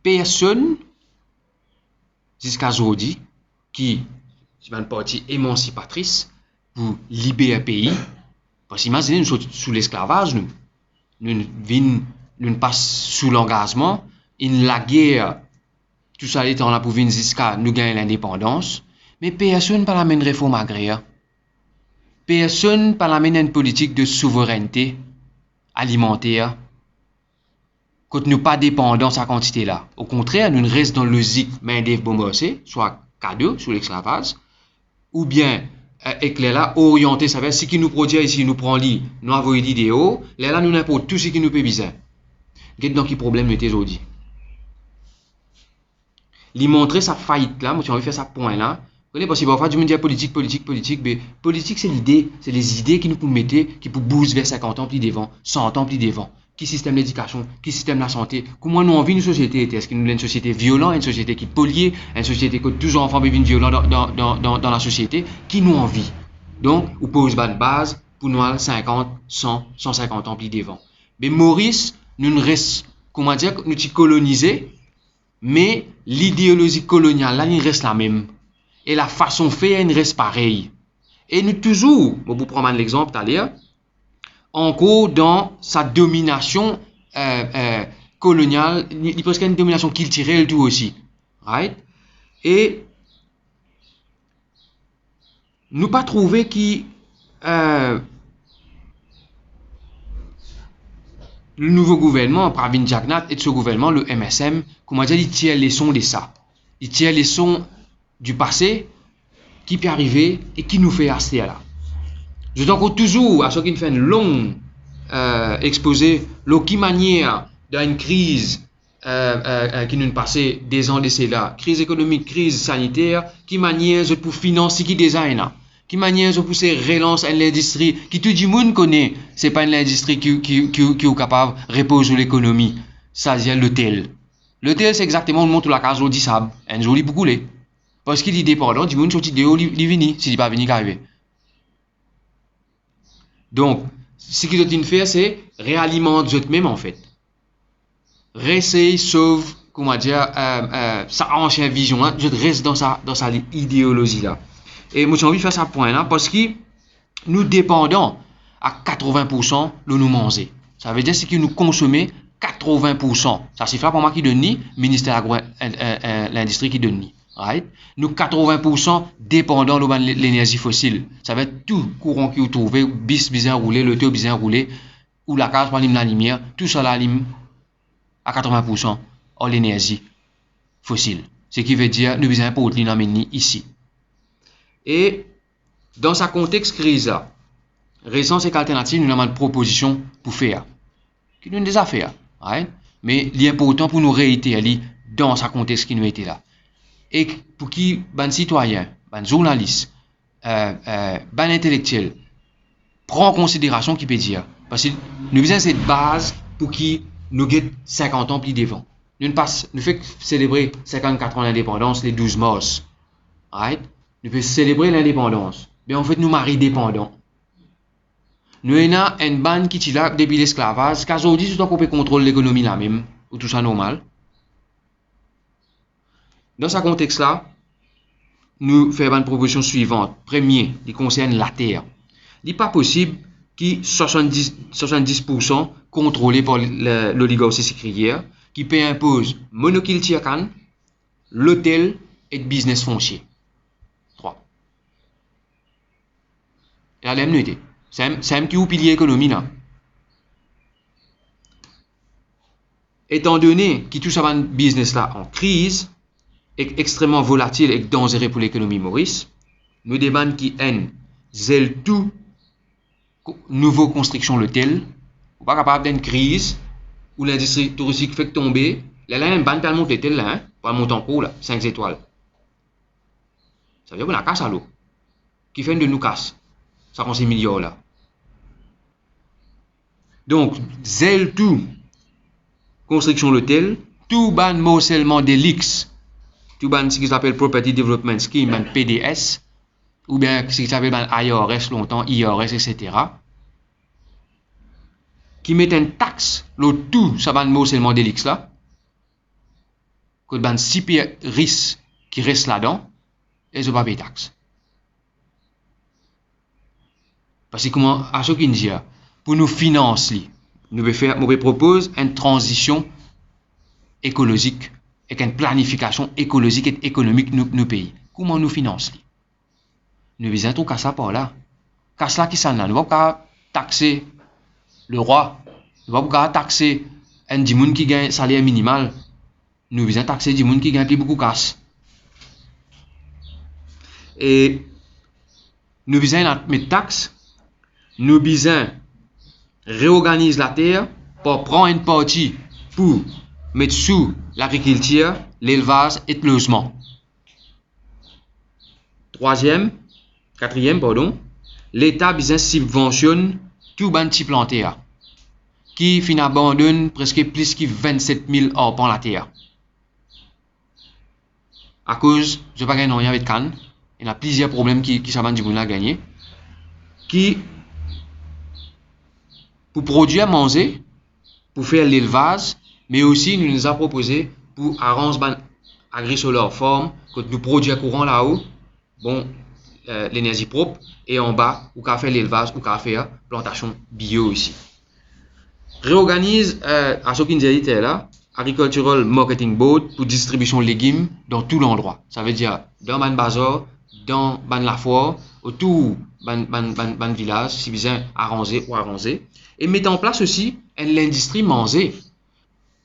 Personne, jusqu'à aujourd'hui, qui est une partie émancipatrice pour libérer un pays, parce qu'imaginez, nous sommes sous l'esclavage, nous passons sous l'engagement, la guerre, tout ça étant là pour venir jusqu'à nous gagner l'indépendance, mais personne ne parle de réforme agraire. Personne ne parle d'une politique de souveraineté alimentaire. Quand nous pas dépendants de cette quantité-là. Au contraire, nous restons dans le logique main-d'œuvre bombardée, soit cadeau sous l'esclavage, ou bien éclair là, orienté, ça veut dire ce qui nous produit ici, nous prend lit, nous avons une idée, là nous n'importe tout ce qui nous peut besoin. Qu'est-ce donc qui problème nous aujourd'hui? Lui montrer sa faillite là, moi j'ai envie de faire ça point là. Parce que parfois, du monde dit politique, mais politique c'est l'idée, c'est les idées qui nous peuvent mettre, qui peuvent bouger vers 50 ans plus devant, 100 ans plus devant. Qui système d'éducation, qui système de la santé, comment nous envie une société, est-ce que nous voulons une société violente, une société qui polie, une société qui tous les enfants vivent violents dans la société, qui nous envie. Donc, on pose une base pour nous 50, 100, 150 ans plus devant. Mais Maurice, nous ne reste, comment dire, nous sommes colonisés, mais l'idéologie coloniale là, il reste la même. Et la façon de faire, il reste pareille. Et nous toujours, bon, pour prendre l'exemple tout à l'heure, encore dans sa domination coloniale, il y a presque une domination culturelle tout aussi. Right? Et nous pas trouvé que le nouveau gouvernement, Pravin Jagnat et ce gouvernement, le MSM, comment dire, il tire les leçons de ça. Il tire les leçons du passé qui peut arriver et qui nous fait rester là. Je dis encore toujours à ceux qui font une longue exposé, qui manière d'une crise qui nous passé des ans de cela, crise économique, crise sanitaire, qui manière pour financer qui design, qui manière pour ces relances à l'industrie, qui tout le monde connaît, c'est pas une industrie qui est capable de reposer sur l'économie, ça vient l'hôtel. Le tel, c'est exactement, on montre la case, on dit sable, un joli pour couler. Parce qu'il est dépendant, du monde, sorti de haut, il vient, s'il n'est pas venu, qu'arriver. Donc, ce qu'il doit faire, c'est réalimenter eux-mêmes, en fait. Rester, sauve, comment dire, sa ancienne vision, là, je reste dans sa idéologie, là. Et moi, j'ai envie de faire ce point-là, parce que nous dépendons à 80% de nous manger. Ça veut dire que nous consommons 80%. Ça c'est pour moi qui donne ni, ministère de l'industrie qui donne ni. Right? Nous 80% dépendants de l'énergie fossile. Ça va être tout courant qui vous trouvez, bis bien roulé, le taux bien roulé, ou la case pour allumer la lumière, tout ça l'allume à 80% en l'énergie fossile. Ce qui veut dire nous besoin pour l'amener ici. Et dans ce contexte crise là, raison c'est qu'alternative nous avons une proposition pour faire. Qui nous déjà fait. Right? Mais l'important pour nous réitérer dans ce contexte qui nous était là. Et pour qui, ben citoyen, ben journaliste, ben intellectuel, prend en considération qui peut dire. Parce que nous avons cette base pour qui nous gagne 50 ans plus devant. Nous faisons célébrer 54 ans d'indépendance les 12 mars. Right? Nous faisons célébrer l'indépendance. Mais en fait, nous marie dépendants. Nous avons une bande qui est là depuis l'esclavage, car aujourd'hui, c'est qu'on peut contrôler l'économie là même, ou tout ça normal. Dans ce contexte-là, nous faisons une proposition suivante. Premier, qui concerne la terre. Il n'est pas possible que 70% contrôlé par l'oligarchie sucrière, qui peut imposer monoculture canne, l'hôtel et le business foncier. 3. Et la même noté. C'est un petit pilier économie là. Étant donné que tout ça va business là en crise, est extrêmement volatile et dangereux pour l'économie Maurice, nous demandons qui zèle tout nouveau construction l'hôtel, ou pas capable d'une crise où l'industrie touristique fait tomber, là une bande pour monter l'hôtel là, pour monter en cours là, 5 étoiles. Ça veut dire qu'on a casse à l'eau, qui fait de nous casse, ça compte ces milliards là. Donc, zèle tout construction l'hôtel, tout ban morcellement des leaks, tout ban ce qui s'appelle Property Development Scheme, ban PDS, ou bien ce qui s'appelle ban IRS longtemps, IRS, etc. Qui mettent une taxe, le tout, ça ban morcellement des leaks là, que ban si risque qui reste là-dedans, et ils n'ont pas payé taxe. Parce que comment, à ce qu'il dit, pour nous financer, nous proposons une transition écologique et une planification écologique et économique nous pays. Comment nous financer? Nous visons tout ça par là. Casse là qui s'en a. Nous ne pouvons pas taxer le roi. Nous ne pouvons pas taxer un dimoun qui gagne un salaire minimal. Nous visons taxer des gens qui gagnent plus beaucoup de casse. Et nous visons mettre taxes. Nous visons réorganiser la terre pour prendre une partie pour mettre sous l'agriculture, l'élevage et le logement. Quatrième, l'État subventionne tout ban petit planté qui fin abandonne presque plus que 27 000 arpents la terre. À cause, je ne sais pas rien avec Cannes, il y a plusieurs problèmes qui s'abandonnent du monde à gagner. Qui pour produire à manger, pour faire l'élevage, mais aussi nous avons proposé pour arranger agri-solar forme, que nous produisons courant là-haut, bon, l'énergie propre, et en bas, ou qu'à faire l'élevage, ou qu'à faire plantation bio ici. Réorganise, à ce qu'on dit là, Agricultural Marketing Board pour distribution de légumes dans tout l'endroit. Ça veut dire dans ban bazar, dans ban la foire, autour ban village, si besoin arranger ou arranger. Et mettre en place aussi l'industrie manger.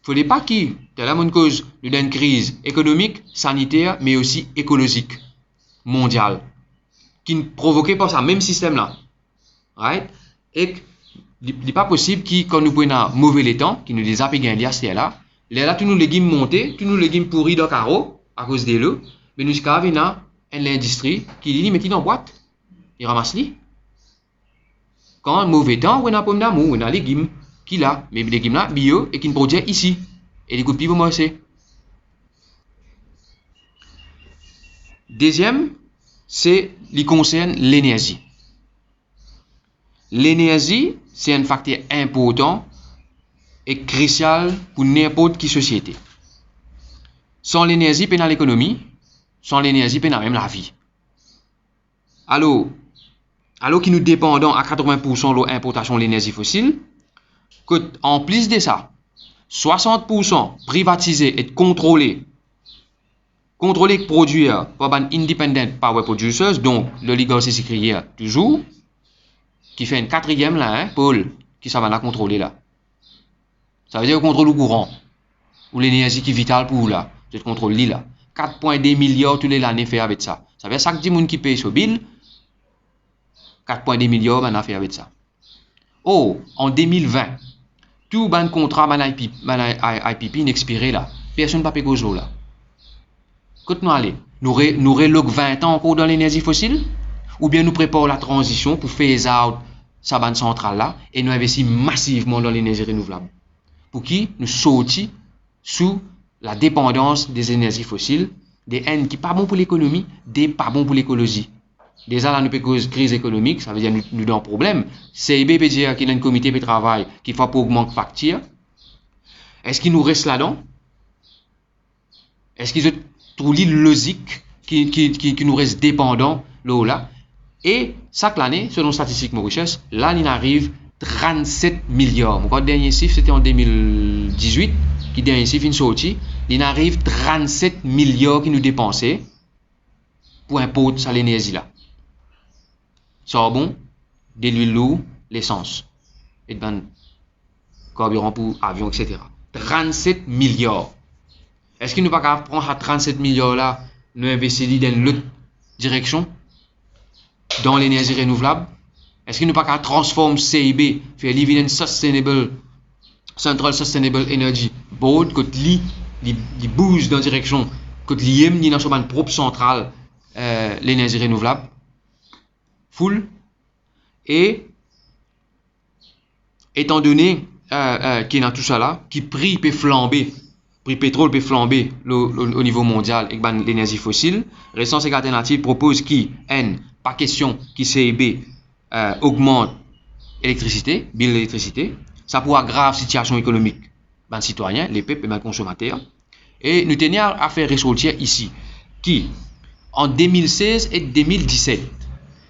Il ne faut pas qu'il y ait une cause d'une crise économique, sanitaire, mais aussi écologique, mondiale, qui ne provoquait pas ça, même système là. Right? Et il n'est pas possible que quand nous prenons un mauvais temps, qui nous les a payés là, là, tous nos légumes montés, tous nos légumes pourris dans le carreau, à cause de l'eau, mais nous avons l'industrie qui dit, mais qui dans boîte, il ramasse les. Quand un mauvais temps, on a pomme d'amour, on a les légumes qui là, mais les légumes là bio et qui ne produisent ici. Et les coups de pied vont marcher. Deuxième, c'est qui concerne l'énergie. L'énergie, c'est un facteur important et crucial pour n'importe quelle société. Sans l'énergie, pas dans l'économie. Sans l'énergie, pas dans même la vie. Alors que nous dépendons à 80% de l'importation de l'énergie fossile, que en plus de ça, 60% privatisé et contrôlé et produit par les independent power producers, donc l'oligarchie sucrière toujours, qui fait une quatrième là, Paul, qui ça va la contrôler là. Ça veut dire qu'on contrôle le courant, ou l'énergie qui est vitale pour là, je contrôle là. 4,2 milliards tous les années fait avec ça. Ça veut dire chaque 10 personnes qui paye ce bill, 4,2 milliards on a fait avec ça. Oh, en 2020, tout ban contrat IPP n'expiré là. Personne ne peut payer ce là. Quand nous allons, nous relog 20 ans encore dans l'énergie fossile, ou bien nous préparons la transition pour phase out sa bande centrale là, et nous investissons massivement dans l'énergie renouvelable. Pour qui nous sortis sous la dépendance des énergies fossiles, des N qui pas bon pour l'économie, des pas bon pour l'écologie. Déjà là, nous avons une crise économique, ça veut dire que nous avons un problème. CIB peut dire qu'il y a un comité de travail qui fait pour augmenter la facture. Est-ce qu'il nous reste là-dedans? Est-ce qu'ils ont trouvé logique qui nous reste dépendant là? Et chaque année, selon Statistique Mauritius, là, il arrive 37 milliards. Mon dernier chiffre, c'était en 2018, qui dernier chiffre, une sortie. Il arrive 37 milliards qui nous dépensés pour importer ça l'énergie là. Charbon, de l'huile lourde, l'essence. Et ben, carburant pour avion, etc. 37 milliards. Est-ce qu'il nous pas capable prendre à 37 milliards là, nous investir dans l'autre direction, dans l'énergie renouvelable? Est-ce qu'il nous pas capable transformer CIB, faire Living Sustainable, Central Sustainable Energy Board, que li bouge dans la direction, que li ni dans son propre centrale, l'énergie renouvelable? Full. Et étant donné qu'il y a tout ça là, qui prix peut flamber, prix pétrole peut flamber au niveau mondial et l'énergie fossile, Renaissance Alternative propose qui pas question qui CIB augmente l'électricité, bill d'électricité, ça pourra grave situation économique des citoyens, les peuples et les consommateurs. Et nous tenions à faire ressortir ici qui en 2016 et 2017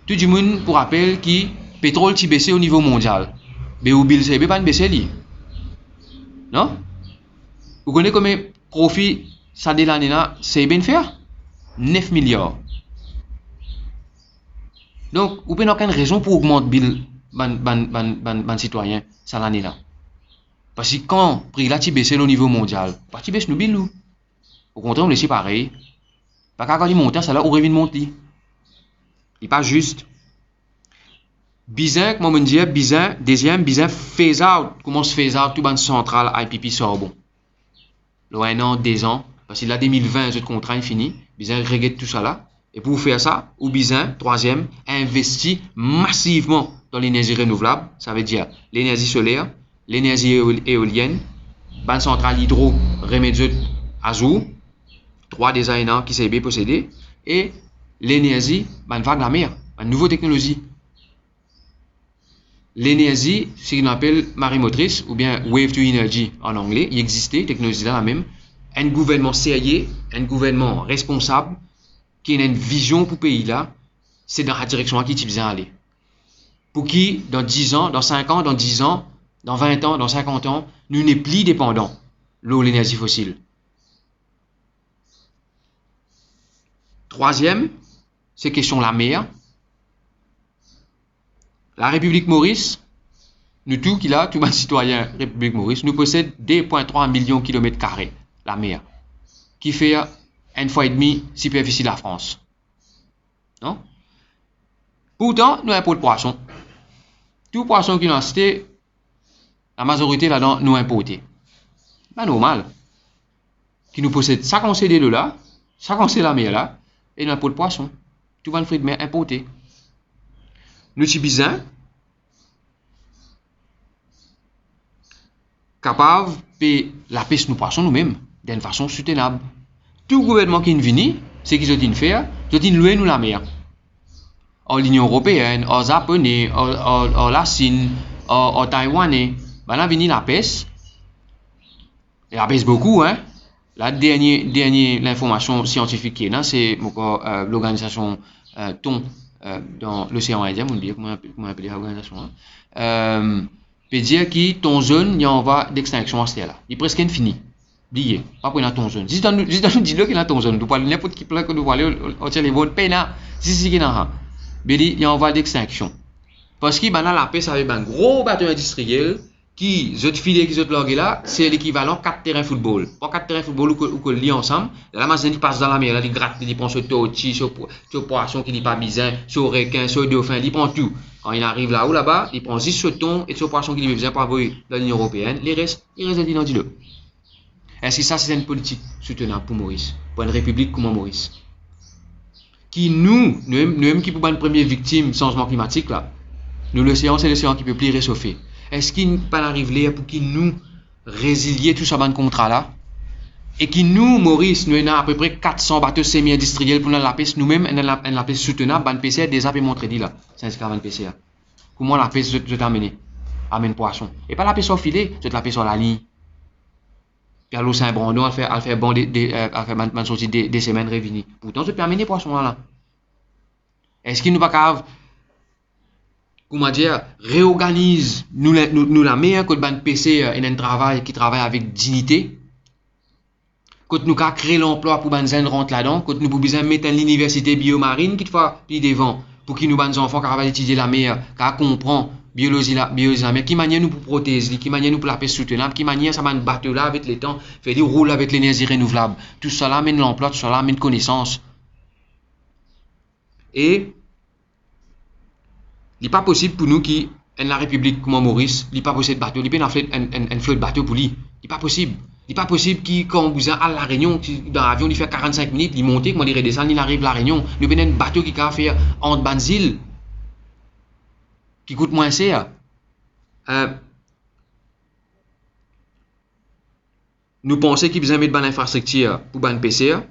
tout le monde pour rappel qui pétrole qui baissé au niveau mondial. Mais au bill c'est pas baissé li. Non? Vous connaissez combien profit ça de l'année là, c'est bien faire 9 milliards. Donc, vous n'avez aucune raison pour augmenter bill ban citoyen ça l'année là. Parce que quand le prix là qui baissé au niveau mondial, pas qui baisse nos bill ou. Au contraire, on laisse pareil. Pas quand il monte ça là, on revient monter. Il n'est pas juste. Bizarre, comme on dit, bizarre, deuxième, bizarre, phase out. Comment se phase out tout ban central IPP sort bon. Le 1 an, 2 ans, parce que là 2020, ce contrat est fini. Bizarre, regrette tout ça là. Et pour faire ça, ou bizarre, troisième, investit massivement dans l'énergie renouvelable. Ça veut dire l'énergie solaire, l'énergie éolienne, ban centrale hydro, remédieux azur, 3 des ANA qui s'est bien possédé, et l'énergie, vague de la mer, une nouvelle technologie. L'énergie, ce qu'on appelle marée motrice, ou bien wave to energy en anglais, il existait, technologie là la même. Un gouvernement sérieux, un gouvernement responsable, qui a une vision pour le pays là, c'est dans la direction à qui tu besoin aller. Pour qui, dans 10 ans, dans 5 ans, dans 10 ans, dans 20 ans, dans 50 ans, nous n'est plus dépendants de l'énergie fossile. Troisième, c'est question de la mer. La République Maurice, nous tous qui là, tous les citoyens République Maurice, nous possèdent 2,3 millions de kilomètres carrés, la mer, qui fait 1,5 fois superficie de la France. Non? Pourtant, nous importons poisson. Tout poisson qui nous a cité, la majorité là-dedans, nous importons. Pas normal. Qui nous possède 50 CD de là, 50 CD de la mer là, et nous importons poisson. Tout le fruit de mer importé. Nous sommes bizarres, capables de payer la pêche nous poissons nous-mêmes d'une façon soutenable. Tout gouvernement qui vient, c'est qu'ils ont fait, Je dis louer nous la mer. En l'Union européenne, en japonais, en la Chine, en taïwanais, ben là vient la peste. Et la peste beaucoup, hein. La dernière l'information scientifique qui est là, c'est l'organisation TON dans l'océan Indien, comment appeler l'organisation peut dire que ton zone, il y a en voie d'extinction à ce là. Il est presque infini. Oubliez, pas pour ton zone. Si nous dis-le qu'il y a ton zone, nous parlons n'importe qui plan que nous voyons, on tient les bonnes peines là. Si qu'il y a il y a en voie d'extinction. Parce qu'il y a la peste avec un gros bateau industriel qui, je te file qui je te log là, c'est l'équivalent 4 terrains de football. Pas 4 terrains de football ou que liés ensemble. La masse qui passe dans la mer, là, il gratte, il prend ce tortue, ce poisson qui n'est pas bizarre, ce requin, ce dauphin, il prend tout. Quand il arrive là-haut, là-bas, il prend juste ce thon et ce poisson qui est besoin pour avoir dans l'Union européenne. Les restes, il reste dans l'île. Est-ce que ça, c'est une politique soutenable pour Maurice, pour une république comme Maurice? Qui nous-mêmes qui pouvons être une première victime du changement climatique, là, nous, l'océan, c'est l'océan qui peut plus réchauffer. Est-ce qu'il ne peut pas arriver pour qu'il nous résilier tout ce contrat là et qui nous, Maurice, nous avons à peu près 400 bateaux semi-industriels pour la pêche, nous-mêmes, la pêche soutenable, ban PCR déjà peut montrer là, c'est un 20 PCR. Comment la pêche je t'amène? Amène poisson. Et pas la pêche au filet, je te la pêche sur la ligne. Puis à l'eau Saint-Brandon, elle fait bon des semaines réunies. Pourtant, je peux amener poisson là. Est-ce qu'il nous pas grave? Comment dire, réorganise nous la meilleure que le PC et un travail qui travaille avec dignité. Quand nous avons créé l'emploi pour les gens rentrent là-dedans, quand nous pouvons mettre une université biomarine qui fois plus devant pour qu'ils nous les enfants qui vont étudier la mer, qui comprennent biologie la mer, qui manière nous pour protéger, qui manière nous pour la paix soutenable, qui manière ça va nous battre là avec les temps, fait dire roule avec l'énergie renouvelable. Tout cela amène l'emploi, tout cela amène connaissance. Et il n'est pas possible pour nous qui, en la République comme Maurice, il n'est pas possible de bateau, il n'y a pas un flot de bateau pour lui. Il n'est pas possible. Il n'est pas possible qu'il, quand vous êtes à la Réunion, dans l'avion, il fait 45 minutes, il monte, comment il redescend, il arrive à la Réunion. Nous avons un bateau qui va faire entre Banzil, qui coûte moins cher. Nous pensons qu'il besoin de mettre une infrastructure pour une PCR,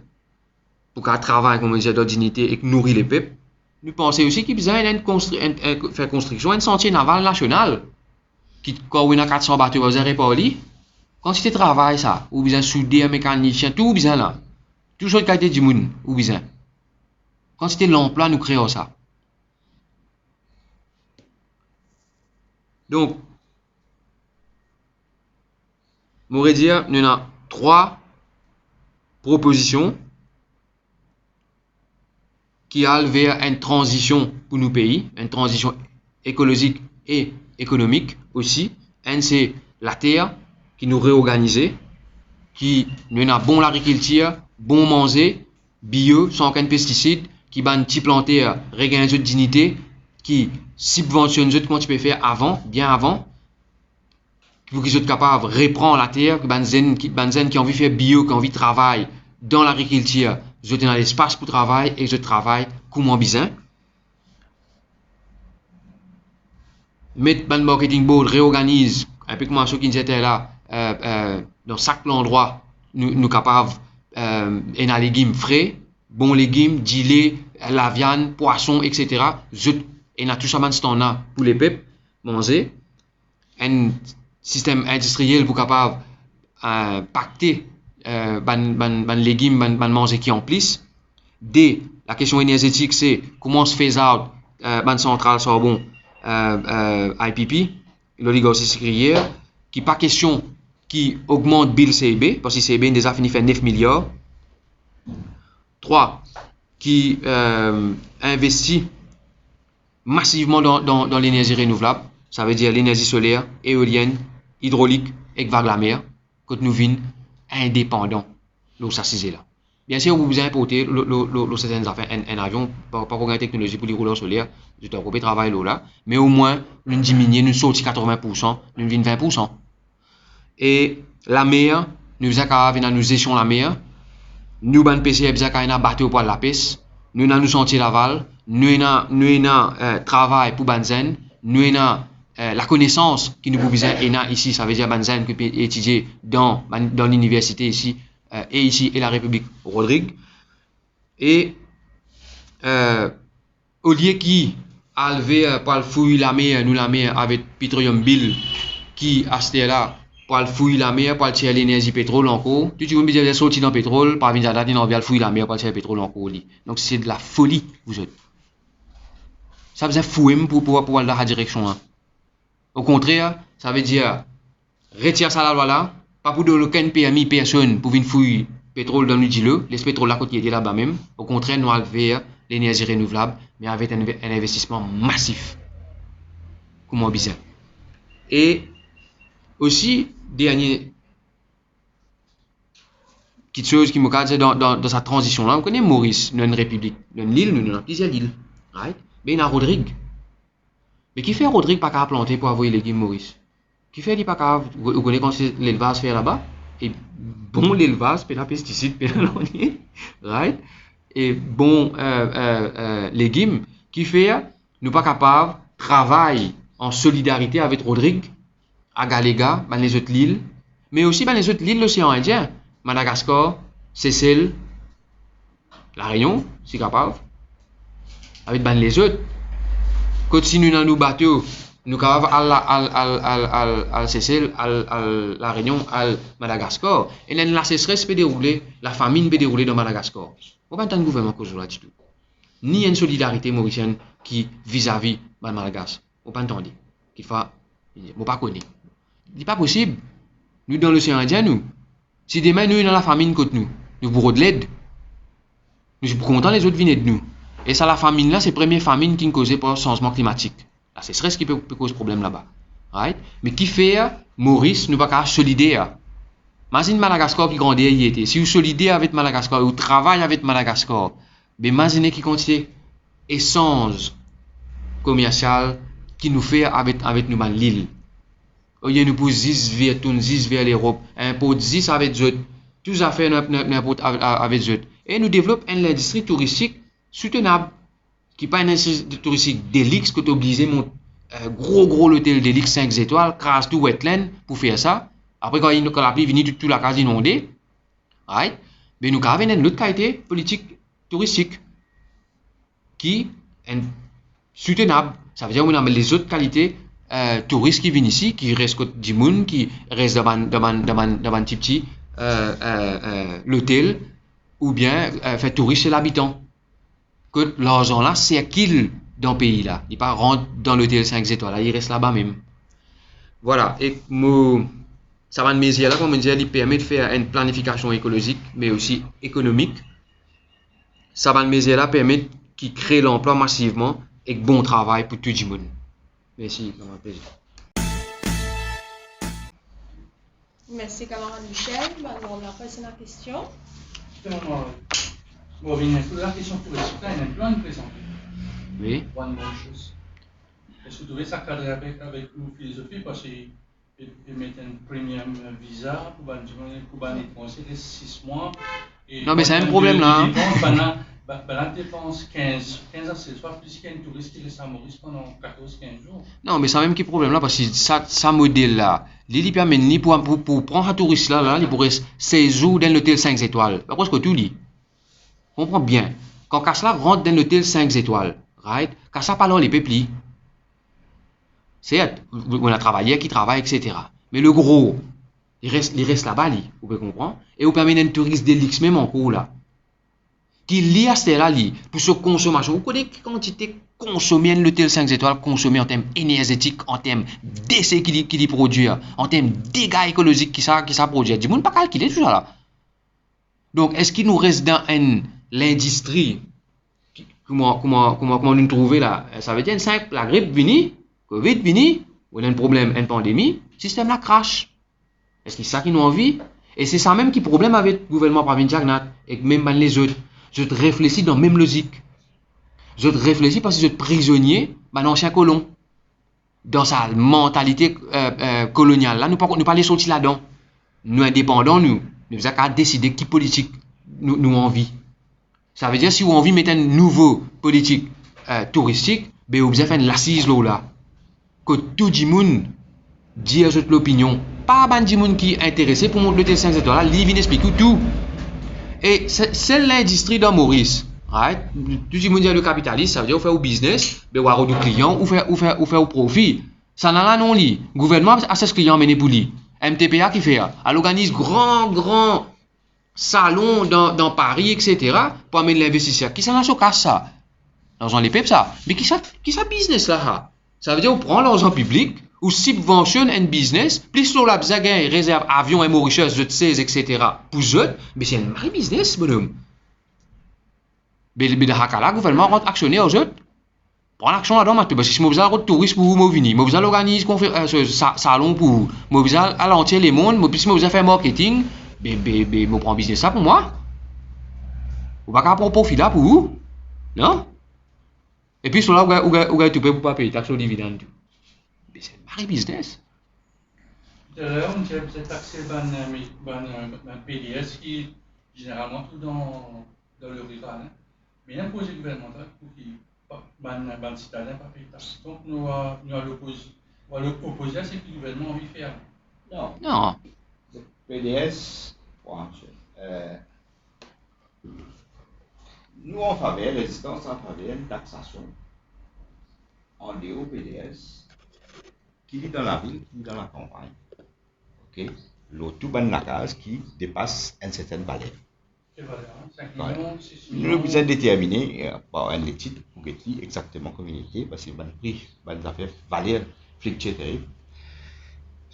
pour qu'elle travaille, comme on dit, de dignité et nourrir les peuples. Nous pensons aussi qu'il besoin de faire construction un sentier naval national, qui, quand on a 400 bateaux, vous avez pas lui. Quantité de travail, ça, ou besoin souder un mécanicien, tout besoin là. Tout chose de qualité du monde, ou besoin. Quantité de l'emploi, nous créons ça. Donc, je pourrais dire, nous avons 3 propositions qui allent vers une transition pour nos pays, une transition écologique et économique aussi. Un, c'est la terre qui nous réorganise, qui nous a bon l'agriculture, bon manger, bio, sans aucun pesticide, qui ban petit planter, regagner de dignité, qui subventionne comment tu peux faire avant, bien avant, pour qu'ils soient capables de reprendre la terre, que banzen qui ont envie de faire bio, qui ont envie de travailler dans l'agriculture, je dans l'espace pour travail et je travaille comment bien. Mettre le marketing board réorganise un peu comme ceux qui étaient là dans chaque endroit nous capables et les légumes frais, bons légumes, du lait, la viande, poisson, etc. Et on a tout ça maintenant pour les peuples manger. Un système industriel pour capable pacter ban légumes, ban manger qui en plus. D, la question énergétique, c'est comment se fait out ban centrale charbon IPP, l'oligarchie sucrière, qui pas question qui augmente bill CIB, parce que CIB déjà fini faire 9 milliards. 3, qui investit massivement dans l'énergie renouvelable, ça veut dire l'énergie solaire, éolienne, hydraulique et vague la mer, quand nous vînes indépendants, l'eau s'assise là. Bien sûr, vous importez certaines affaires, un avion, pas pour une technologie pour les rouleurs solaires, je dois couper travail là, mais au moins, nous diminuons, nous sortons 80%, nous vînes 20%. Et la mer, nous avons nous gestion la mer, nous avons PC, nous avons bateau pour la pêche, nous avons sentier Laval, nous avons travail pour Banzen, nous avons la connaissance qui nous besoin ici, ça veut dire Banzen qui peut étudier dans l'université ici, et ici et la République Rodrigue. Et au lieu qui a levé pour le fouiller la mer, nous la mer avec Petroleum Bill, qui a ce là, pour le fouiller la mer, pour le tirer l'énergie pétrole encore. Tout le monde dit sorti dans le pétrole, par venir à date, on va le fouiller la mer, pour le tirer le pétrole encore. Donc c'est de la folie, vous êtes. Ça faisait fouiller pour pouvoir aller dans la direction. Hein. Au contraire, ça veut dire retire ça la loi là, pas pour donner aucun permis personne pour venir fouiller pétrole dans le dilo, les pétrole là côté là-bas même. Au contraire, nous allons vers l'énergie renouvelable, mais avec un investissement massif. Comment bizarre. Et aussi, dernière petite chose qui me cadre dans sa transition là, on connaît Maurice, nous avons une république, nous avons l'île, nous avons plusieurs îles. Right? Mais il y a Rodrigue. Mais qui fait Rodrigue pas qu'à planter pour avoir les légumes Maurice? Qui fait pas qu'à vous connaissez quand l'élevage fait là-bas? Et bon l'élevage, puis la pesticide, puis la right? Et bon légumes qui fait nous pas capables travailler en solidarité avec Rodrigue à Galéga, dans les autres îles, mais aussi dans les autres îles de l'océan Indien, Madagascar, Seychelles, La Réunion, si capable, avec les autres. Quand si nous dans nos bateaux, nous capables à Seychelles, à La Réunion, à Madagascar, et la sécheresse peut dérouler, la famine peut dérouler dans Madagascar. On pas tant de gouvernement cause là du tout. Ni une solidarité mauricienne qui vis-à-vis de Madagascar. On pas entendre. Qu'il faut, on pas connaître. Il n'est pas possible. Nous dans l'océan Indien, nous. Si demain nous dans la famine contre nous, nous pourrons de l'aide. Nous sommes contents les autres viennent de nous. Et ça la famine là, c'est la première famine qui est causée par le changement climatique. Là, c'est ce qui peut causer problème là-bas. Right? Mais qui fait Maurice, nous pas solidaire. Imagine Madagascar qui grandit y était. Si vous solidaire avec Madagascar, vous travaillez avec Madagascar, mais imaginez qui contient échange commercial qui nous fait avec nous l'île. Au lieu nous pour 10 vers l'Europe, impôt 10 avec eux, tout à fait n'importe avec eux. Et nous développons une industrie touristique soutenable, qui n'est pas une industrie touristique d'élix que tu obligé mon gros hôtel d'élix 5 étoiles, crasse tout wetland pour faire ça. Après, quand la pluie vient, toute la case inondée, right? Mais nous avons une autre qualité politique touristique qui est soutenable. Ça veut dire qu'on a les autres qualités touristes qui viennent ici, qui restent du monde, qui restent devant petit l'hôtel, ou bien fait touriste chez l'habitant. Que l'argent là circule dans le pays là. Il ne rentre dans l'hôtel 5 étoiles, là, il reste là-bas même. Voilà. Et ça va de mesure là, comme on dit, il permet de faire une planification écologique, mais aussi économique. Ça va de mesure là permet qui crée l'emploi massivement et bon travail pour tout le monde. Merci, ça m'a plaisir. Merci, camarade Michel. Maintenant, on va passer à la question. Bon, la question touristique, il y a un plan de présenter. Oui. One more chose. Est-ce que vous trouvez ça cadre avec la philosophie parce qu'ils mettent un premium visa pour les étrangers de 6 mois. Non, mais c'est un problème là. La dépense 15 accessoires, plus qu'il y a un touriste qui reste à Maurice pendant 14-15 jours. Non, mais c'est même qui problème là, parce que ça modèle là, il permet pour prendre un touriste là, il pourrait 16 jours dans l'hôtel 5 étoiles. Pas presque tout lit. Comprends bien. Quand Kassla rentre dans l'hôtel 5 étoiles, right? Kassla pas là les peuples. C'est on a travaillé qui travaille, etc. Mais le gros, il reste là-bas, vous pouvez comprendre. Et vous permet un touriste d'élix même en cours là. Qui lit à ce là pour sa consommation. Vous connaissez la quantité consommée de l'hôtel 5 étoiles, consommée en termes énergétiques, en termes d'essais qu'il produit, en termes de dégâts écologiques qui ça produit. Du monde pas calculer tout ça là. Donc, est-ce qu'il nous reste dans l'industrie, comment nous trouver là? Ça veut dire simple, la grippe vini, Covid vini, on a un problème, une pandémie, le système là crash. Est-ce que c'est ça qui nous envie? Et c'est ça même qui est problème avec le gouvernement provincial et même les autres. Je te réfléchis dans la même logique. Je te réfléchis parce que je suis prisonnier dans l'ancien colon. Dans sa mentalité coloniale. Là, nous ne pas les sortir là-dedans. Nous indépendants, nous avons qu'à décider qui politique nous envie. Ça veut dire si vous avez envie de mettre un nouveau politique touristique, ben vous avez fait une assise là. Que tout le monde dit l'opinion. Pas ban du monde qui est intéressé pour monter l'hôtel 5 étoiles. Là, il vient expliquer tout. Et c'est l'industrie dans Maurice Right? Tout le monde dit le capitaliste, ça veut dire ou faire au business, mais ou avoir du client, ou faire au profit. Ça n'a là non li. Gouvernement a ses clients mené pour lui. MTPA qui fait, elle organise grand salon dans Paris, etc. pour amener l'investisseur. Qui ça n'a pas ça? L'argent les peuple ça. Mais qui ça business là? Ça veut dire on prend l'argent public, ou subventionne un business, plus sur la bzagain, réserve avion et Mauritius, je sais, etc. pour eux, mais c'est un mari business, bonhomme. Mais le Hakala, le gouvernement rentre actionnaire aux autres. Prends l'action là-dedans, parce que si je suis touriste pour vous, je viens. Je organise un salon pour vous. Je vais à l'entier les mondes, je vais faire marketing, je prends business ça pour moi. Vous ne pouvez pas prendre profit là pour vous. Non? Et puis, cela, vous avez tout payé pour ne pas payer taxe au dividende. Mais c'est un mari business. D'ailleurs, on dirait peut-être taxer le PDS qui, généralement, tout dans le rural. Mais l'imposé gouvernemental pour qui les citadins ne pas payer taxe. Donc, nous allons l'opposer à ce que le gouvernement a envie de faire. Non. Le PDS, nous en faveur, résistance en faveur une taxation en dehors PDS qui vit dans la ville, qui vit dans la campagne. Ok? L'autre ban la case qui dépasse une certaine valeur. Nous avons besoin de déterminer par un étude pour dire exactement comment il était, parce que le prix, les affaires valeur fluctuative.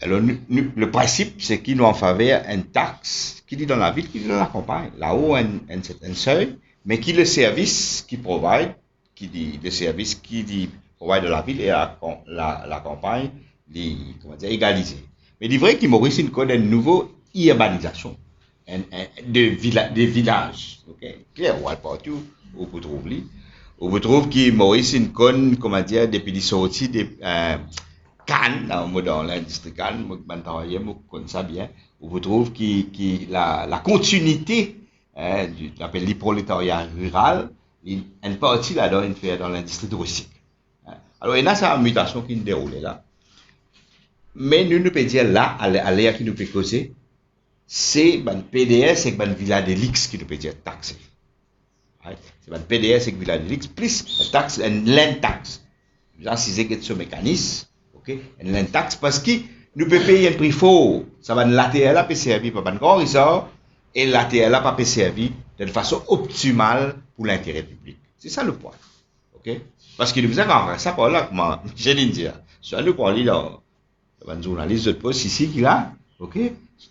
Alors, le principe, c'est qu'il nous en faveur une taxe qui dit dans la ville, qui dit dans la campagne. Là-haut, un certain seuil, mais qui le service qui provide, qui dit le service qui dit provide de la ville et la campagne, comment dire, égalisé. Mais il est vrai qu'il Maurice une code une nouvelle urbanisation. Des villages, ok, clair, ou partout, on peut trouver, que Maurice une conne, comment dire, depuis les sorties de Cannes, dans l'industrie Cannes, je travaille, je connais ça bien, on peut trouver que la continuité, l'appelle le prolétariat rural, une partie là-dedans, une fait dans l'industrie touristique. Alors, il y a ça une mutation qui se déroule là. Mais nous pouvons dire là, à l'air qui nous peut causer, c'est le PDS et le villa de l'X qui nous peut dire taxé. C'est le PDS et le villa de l'X plus la taxe, une taxe. Genre, si c'est ce mécanisme, ok, une taxe parce que nous pouvons payer un prix fort. Ça va l'ATL peut servir pour un grand ressort et l'ATL peut servir de façon optimale pour l'intérêt public. C'est ça le point. Ok? Parce que nous avons ça par là, comment je viens de dire. Soit nous prenons là, un journaliste de poste ici qui là, ok?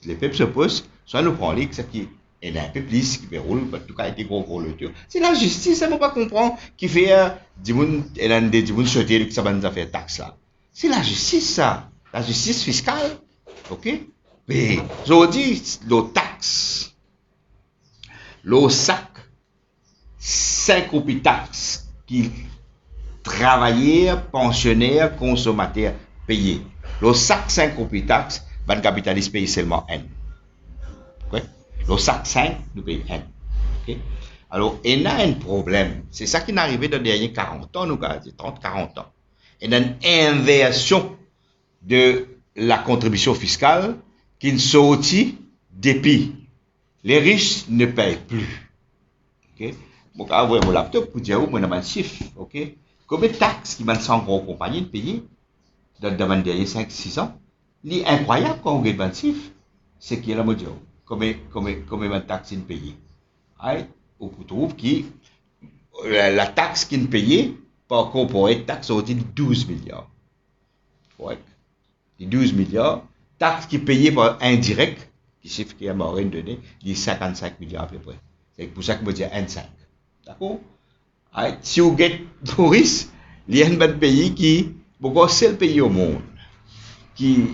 Les peuples se posent, soit nous prenons ce qui est un peu plus qui déroule, en tout cas, il y a des gros le tour. C'est la justice, ça ne peut pas comprendre qui fait du monde souhaiter que ça va nous faire taxe là. C'est la justice, ça. La justice fiscale, ok? Mais aujourd'hui, le taxe, le sac, 5 roupies taxes qui travailleurs, pensionnaires, consommateurs payés. Le sac 5 roupies taxes, le capitaliste paye seulement N. Okay? Le sac 5, nous payons N. Okay? Alors, il y a un problème. C'est ça qui est arrivé dans les derniers 40 ans, nous, 30-40 ans. Il y a une inversion de la contribution fiscale qui sortit depuis. Les riches ne payent plus. Okay? Bon, quand vous avez mon laptop, vous dites, moi, j'ai un chiffre. Okay? Combien de taxes qui m'ont 100 gros compagnies de payer dans les derniers 5-6 ans? C'est incroyable quand on regarde le chiffre. C'est qu'il y a la mode. Combien de taxes ils payent? On trouve que la taxe qu'ils payent par corporate taxe sortit de 12 milliards. Correct? 12 milliards. Taxes qui payent par indirect, qui chiffre qui est mort donné, il 55 milliards à peu près. C'est pour ça que je dis 1,5. D'accord? Si vous avez Boris, il y a un pays qui, c'est le pays au monde qui,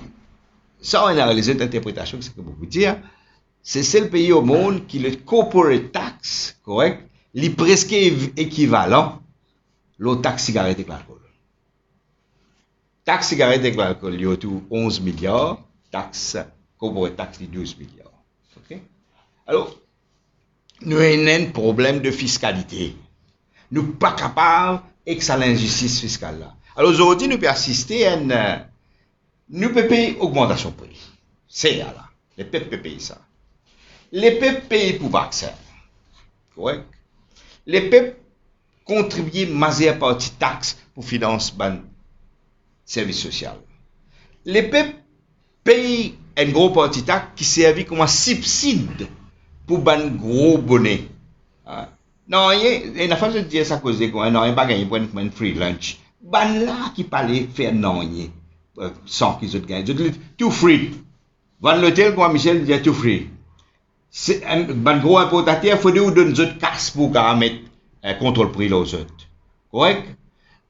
sans analyser l'interprétation, c'est ce que vous dire, c'est le pays au monde qui le corporate tax, correct, est presque équivalent aux taxes cigarettes et l'alcool. Taxe cigarette et l'alcool, il y a tout 11 milliards, taxe corporate tax, 12 milliards. Okay? Alors, nous avons un problème de fiscalité. Nous ne sommes pas capables d'exciter l'injustice fiscale là. Alors aujourd'hui, nous pouvons assister à une... Nous pouvons payer augmentation de prix. C'est là. Les peuples peuvent payer ça. Les peuples payent pour vaccin. Correct? les peuples contribuent majeure partie taxe pour financer ban service social. Les peuples payent une grosse partie taxe qui servent comme un subside pour ban gros bonnet. Non, il y a une fois que je dis ça cause de quoi, non, il n'y a pas gagné pour un free lunch. Ban là qui parlait faire non, sans qu'ils aient gagné. Tout free. Van l'hôtel, comme Michel dit, tout free. C'est un gros importateur, il faut que vous donniez d'autres casse pour mettre un contrôle prix là aux autres. Correct?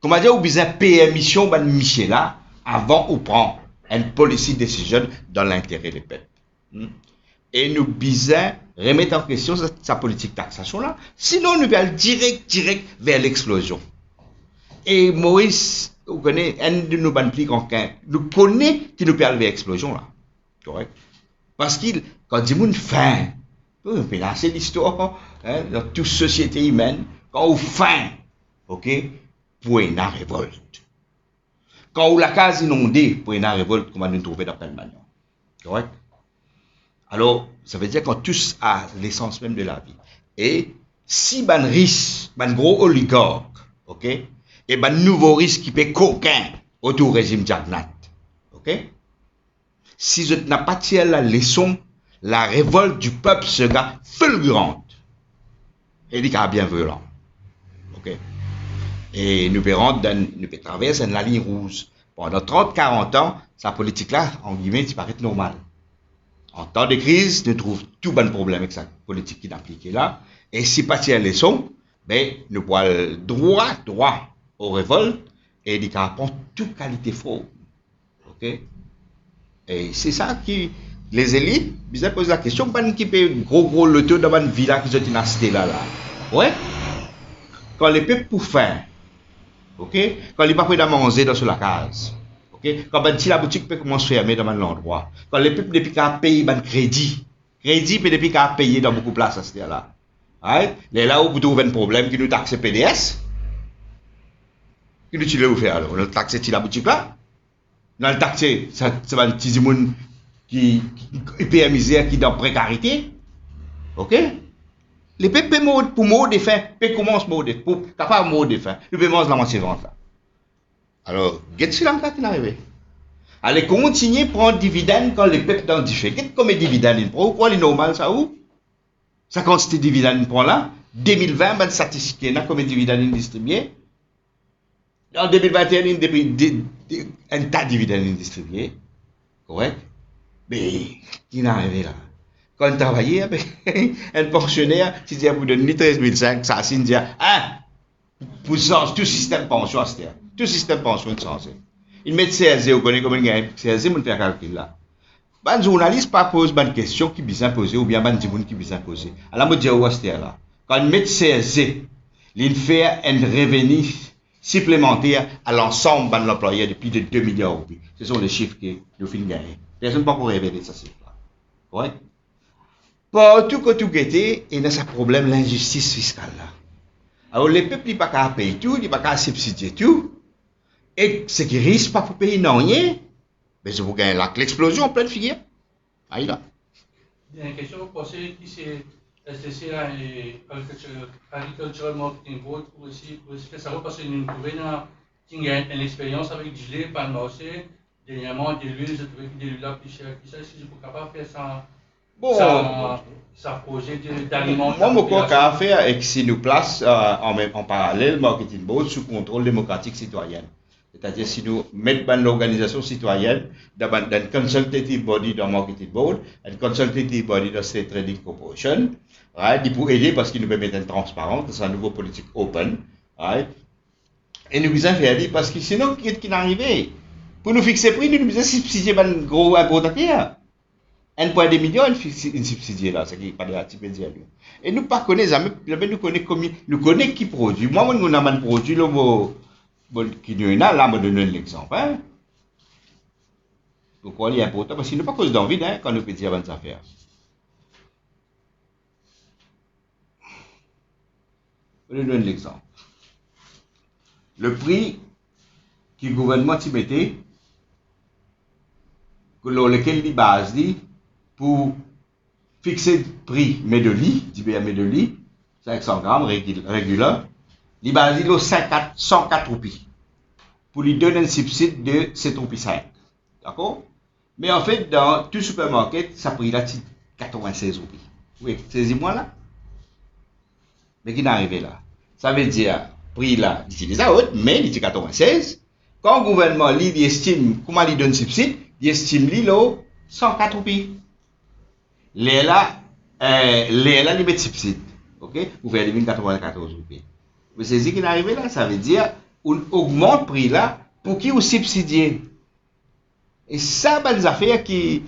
Comment dire, vous besoin payer mission, Michel là, avant ou prendre une policy decision dans l'intérêt des peuples. Et nous besoin remettre en question sa politique de taxation là. Sinon, nous allons direct vers l'explosion. Et Maurice, vous connaissez, un de nos bandes plus grands, nous connaît qui nous peut aller vers l'explosion là. Correct? Parce qu'il, quand dit moun faim, c'est l'histoire, hein, dans toute société humaine, quand on faim, ok, pour une révolte. Quand on la case inondée, pour une révolte, comment nous trouver dans quelle manière. Correct? Alors, ça veut dire qu'on touche à l'essence même de la vie. Et si ban riche, ban gros oligarque, ok, et ban nouveau risque qui peut coquin autour du régime Jagnat, ok? Si je n'ai pas tiré la leçon, la révolte du peuple sera fulgurante. Et il sera bien violent. Ok? Et nous verrons, nous traverser la ligne rouge. Pendant 30-40 ans, sa politique-là, en guillemets, ça paraît normal. En temps de crise, nous trouvons tout bon problème avec sa politique qui est appliquée là. Et si pas tirer la leçon, ben, nous pouvons droit aux révoltes et il prend toute qualité faux. Ok? Et c'est ça qui, les élites, ils posent la question, pas qui paye gros le taux dans une villa qui ont acheté là. Ouais? Quand les peuples pour faim, ok? Quand les peuples pas manger dans la case, ok? Quand la boutique peut commencer à fermer dans l'endroit. Quand les peuples depuis qu'à payer un crédit peut depuis qu'à payer dans beaucoup de places à ce là. Right? Là où vous trouvez un problème qui nous taxe PDS, qui nous tue le faire alors? On taxe la boutique là? Dans le taxé, c'est un petit monde qui paye misère, qui est dans la précarité. Ok? Les peuples pour mort de faim, peuples commencent mort de faim, pour capable mort de faim. Le paiement de la moitié vente là. Alors, qu'est-ce qui est arrivé? Allez, continuer à prendre dividendes quand les peuples dans différents. Qu'est-ce comme dividendes ils prennent? Pourquoi les normal ça où? Ça quantité de dividendes ils prennent là? 2020, ben statistique, là, combien de dividendes ils distribuent? En 2021, il y a un tas de dividendes distribués. Correct? Mais, qui est arrivé là? Quand on travaillait avec un pensionnaire, si tu as vous donné 13 500, ça signe dire, pour changer tout système pension, tout système pension est changé. Il met CSG, vous connaissez comment il gagne CSG, on fait calcul là. Un journaliste pas pose une question qui besoin poser ou bien un petit qui besoin poser. Alors, je dis là. Quand il met CSG, il fait un revenu supplémentaire à l'ensemble de l'employé de plus de 2 milliards d'euros. Ce sont les chiffres que nous finissons de gagner. Personne ne peut pas révéler ça chiffre-là. Ouais? Partout que tout était, il y a ce problème, l'injustice fiscale là. Alors les peuples ne peuvent pas payer tout, ils ne peuvent pas subsidier tout. Et ce qui risque pas pour payer non rien, mais je vous gagne l'explosion en pleine figure. Aïe là. Il y a une question, vous pensez qui c'est SDC là et Agricultural Marketing Board pour aussi faire ça parce que nous trouvons une expérience avec gelé par le marché, dernièrement des huiles, je trouvais que des huiles là plus chères que ça, si je peux capable faire ça. Bon, ça projet d'aliments. Moi, mon corps à faire est que si nous place en parallèle Marketing Board sous contrôle démocratique citoyen. C'est-à-dire si nous mettons l'organisation citoyenne dans un consultative body dans Marketing Board, un consultative body dans State Trading Corporation, right, pour aider parce qu'il nous permet d'être transparent, c'est un nouveau politique open, right, et nous besoin faire dire parce que sinon, qu'est-ce qui est arrivé? Pour nous fixer le prix, nous besoin subsidier un gros importateur. 1,2 million, une subsidie là, c'est qui pas de la type de et nous pas connaissons jamais, nous connaissons combien, nous connaissons qui produit. Moi, on a un produit, là, qui nous est là, je donne l'exemple. Hein? Pourquoi il est important? Parce qu'il n'y a pas cause d'envie hein, quand nous faisons dire des affaires. Je donne l'exemple. Le prix que le gouvernement tibétain, lequel il base pour fixer le prix Medeli, d'IBA Medeli, 500 grammes régulier, il va dire 104 roupies. Pour lui donner un subside de 7 roupies 5. D'accord? Mais en fait, dans tout supermarché, ça prix là, 96 roupies. Oui, saisis-moi là. Mais qui n'est arrivé là? Ça veut dire, prix là, il utilise à haute, mais il dit 96. Quand le gouvernement il estime, comment il donne subside, il estime lui là 104 roupies. Les là, il met subside. Ok? Vous faites 94 roupies. Vous savez ce qui est arrivé là? Ça veut dire, on augmente le prix là pour qui vous subsidiez. Et ça, c'est des affaires qui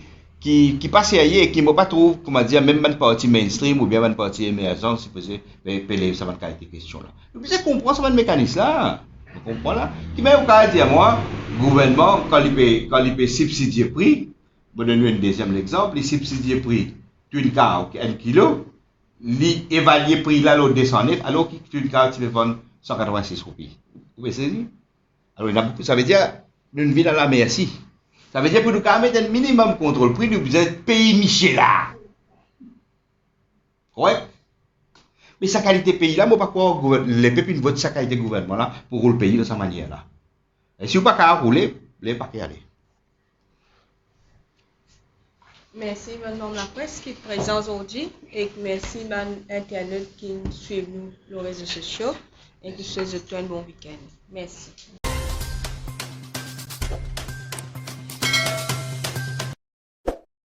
passent ailleurs et qui ne pas trouvé, comment dire, même une partie mainstream ou bien une partie émergente, si vous voulez, ça va être cette question-là. Vous pouvez comprendre ce mécanisme-là. Vous comprenez là? Qui m'a dit à moi, le gouvernement, quand il peut subsidier le prix, je vais donner un deuxième exemple, il subsidie le prix d'une carte, 1 kilo, il évalue le prix là, l'autre descend, alors qu'une carte, tu peux vendre 186 roupies. Vous voyez saisir? Alors, il y en a beaucoup, ça veut dire, nous vivons dans la merci. Ça veut dire pour nous mettre un minimum contre le prix, nous vous êtes pays Michel là. Ouais. Mais sa qualité pays là, moi pas quoi les pépines votent sa qualité gouvernement là pour rouler le pays de sa manière là. Et si vous pas qu'à rouler, les pas qu'à aller. Merci madame la presse qui est présente aujourd'hui et merci madame Internet qui suit nous les réseaux sociaux et qui souhaite un bon week-end. Merci.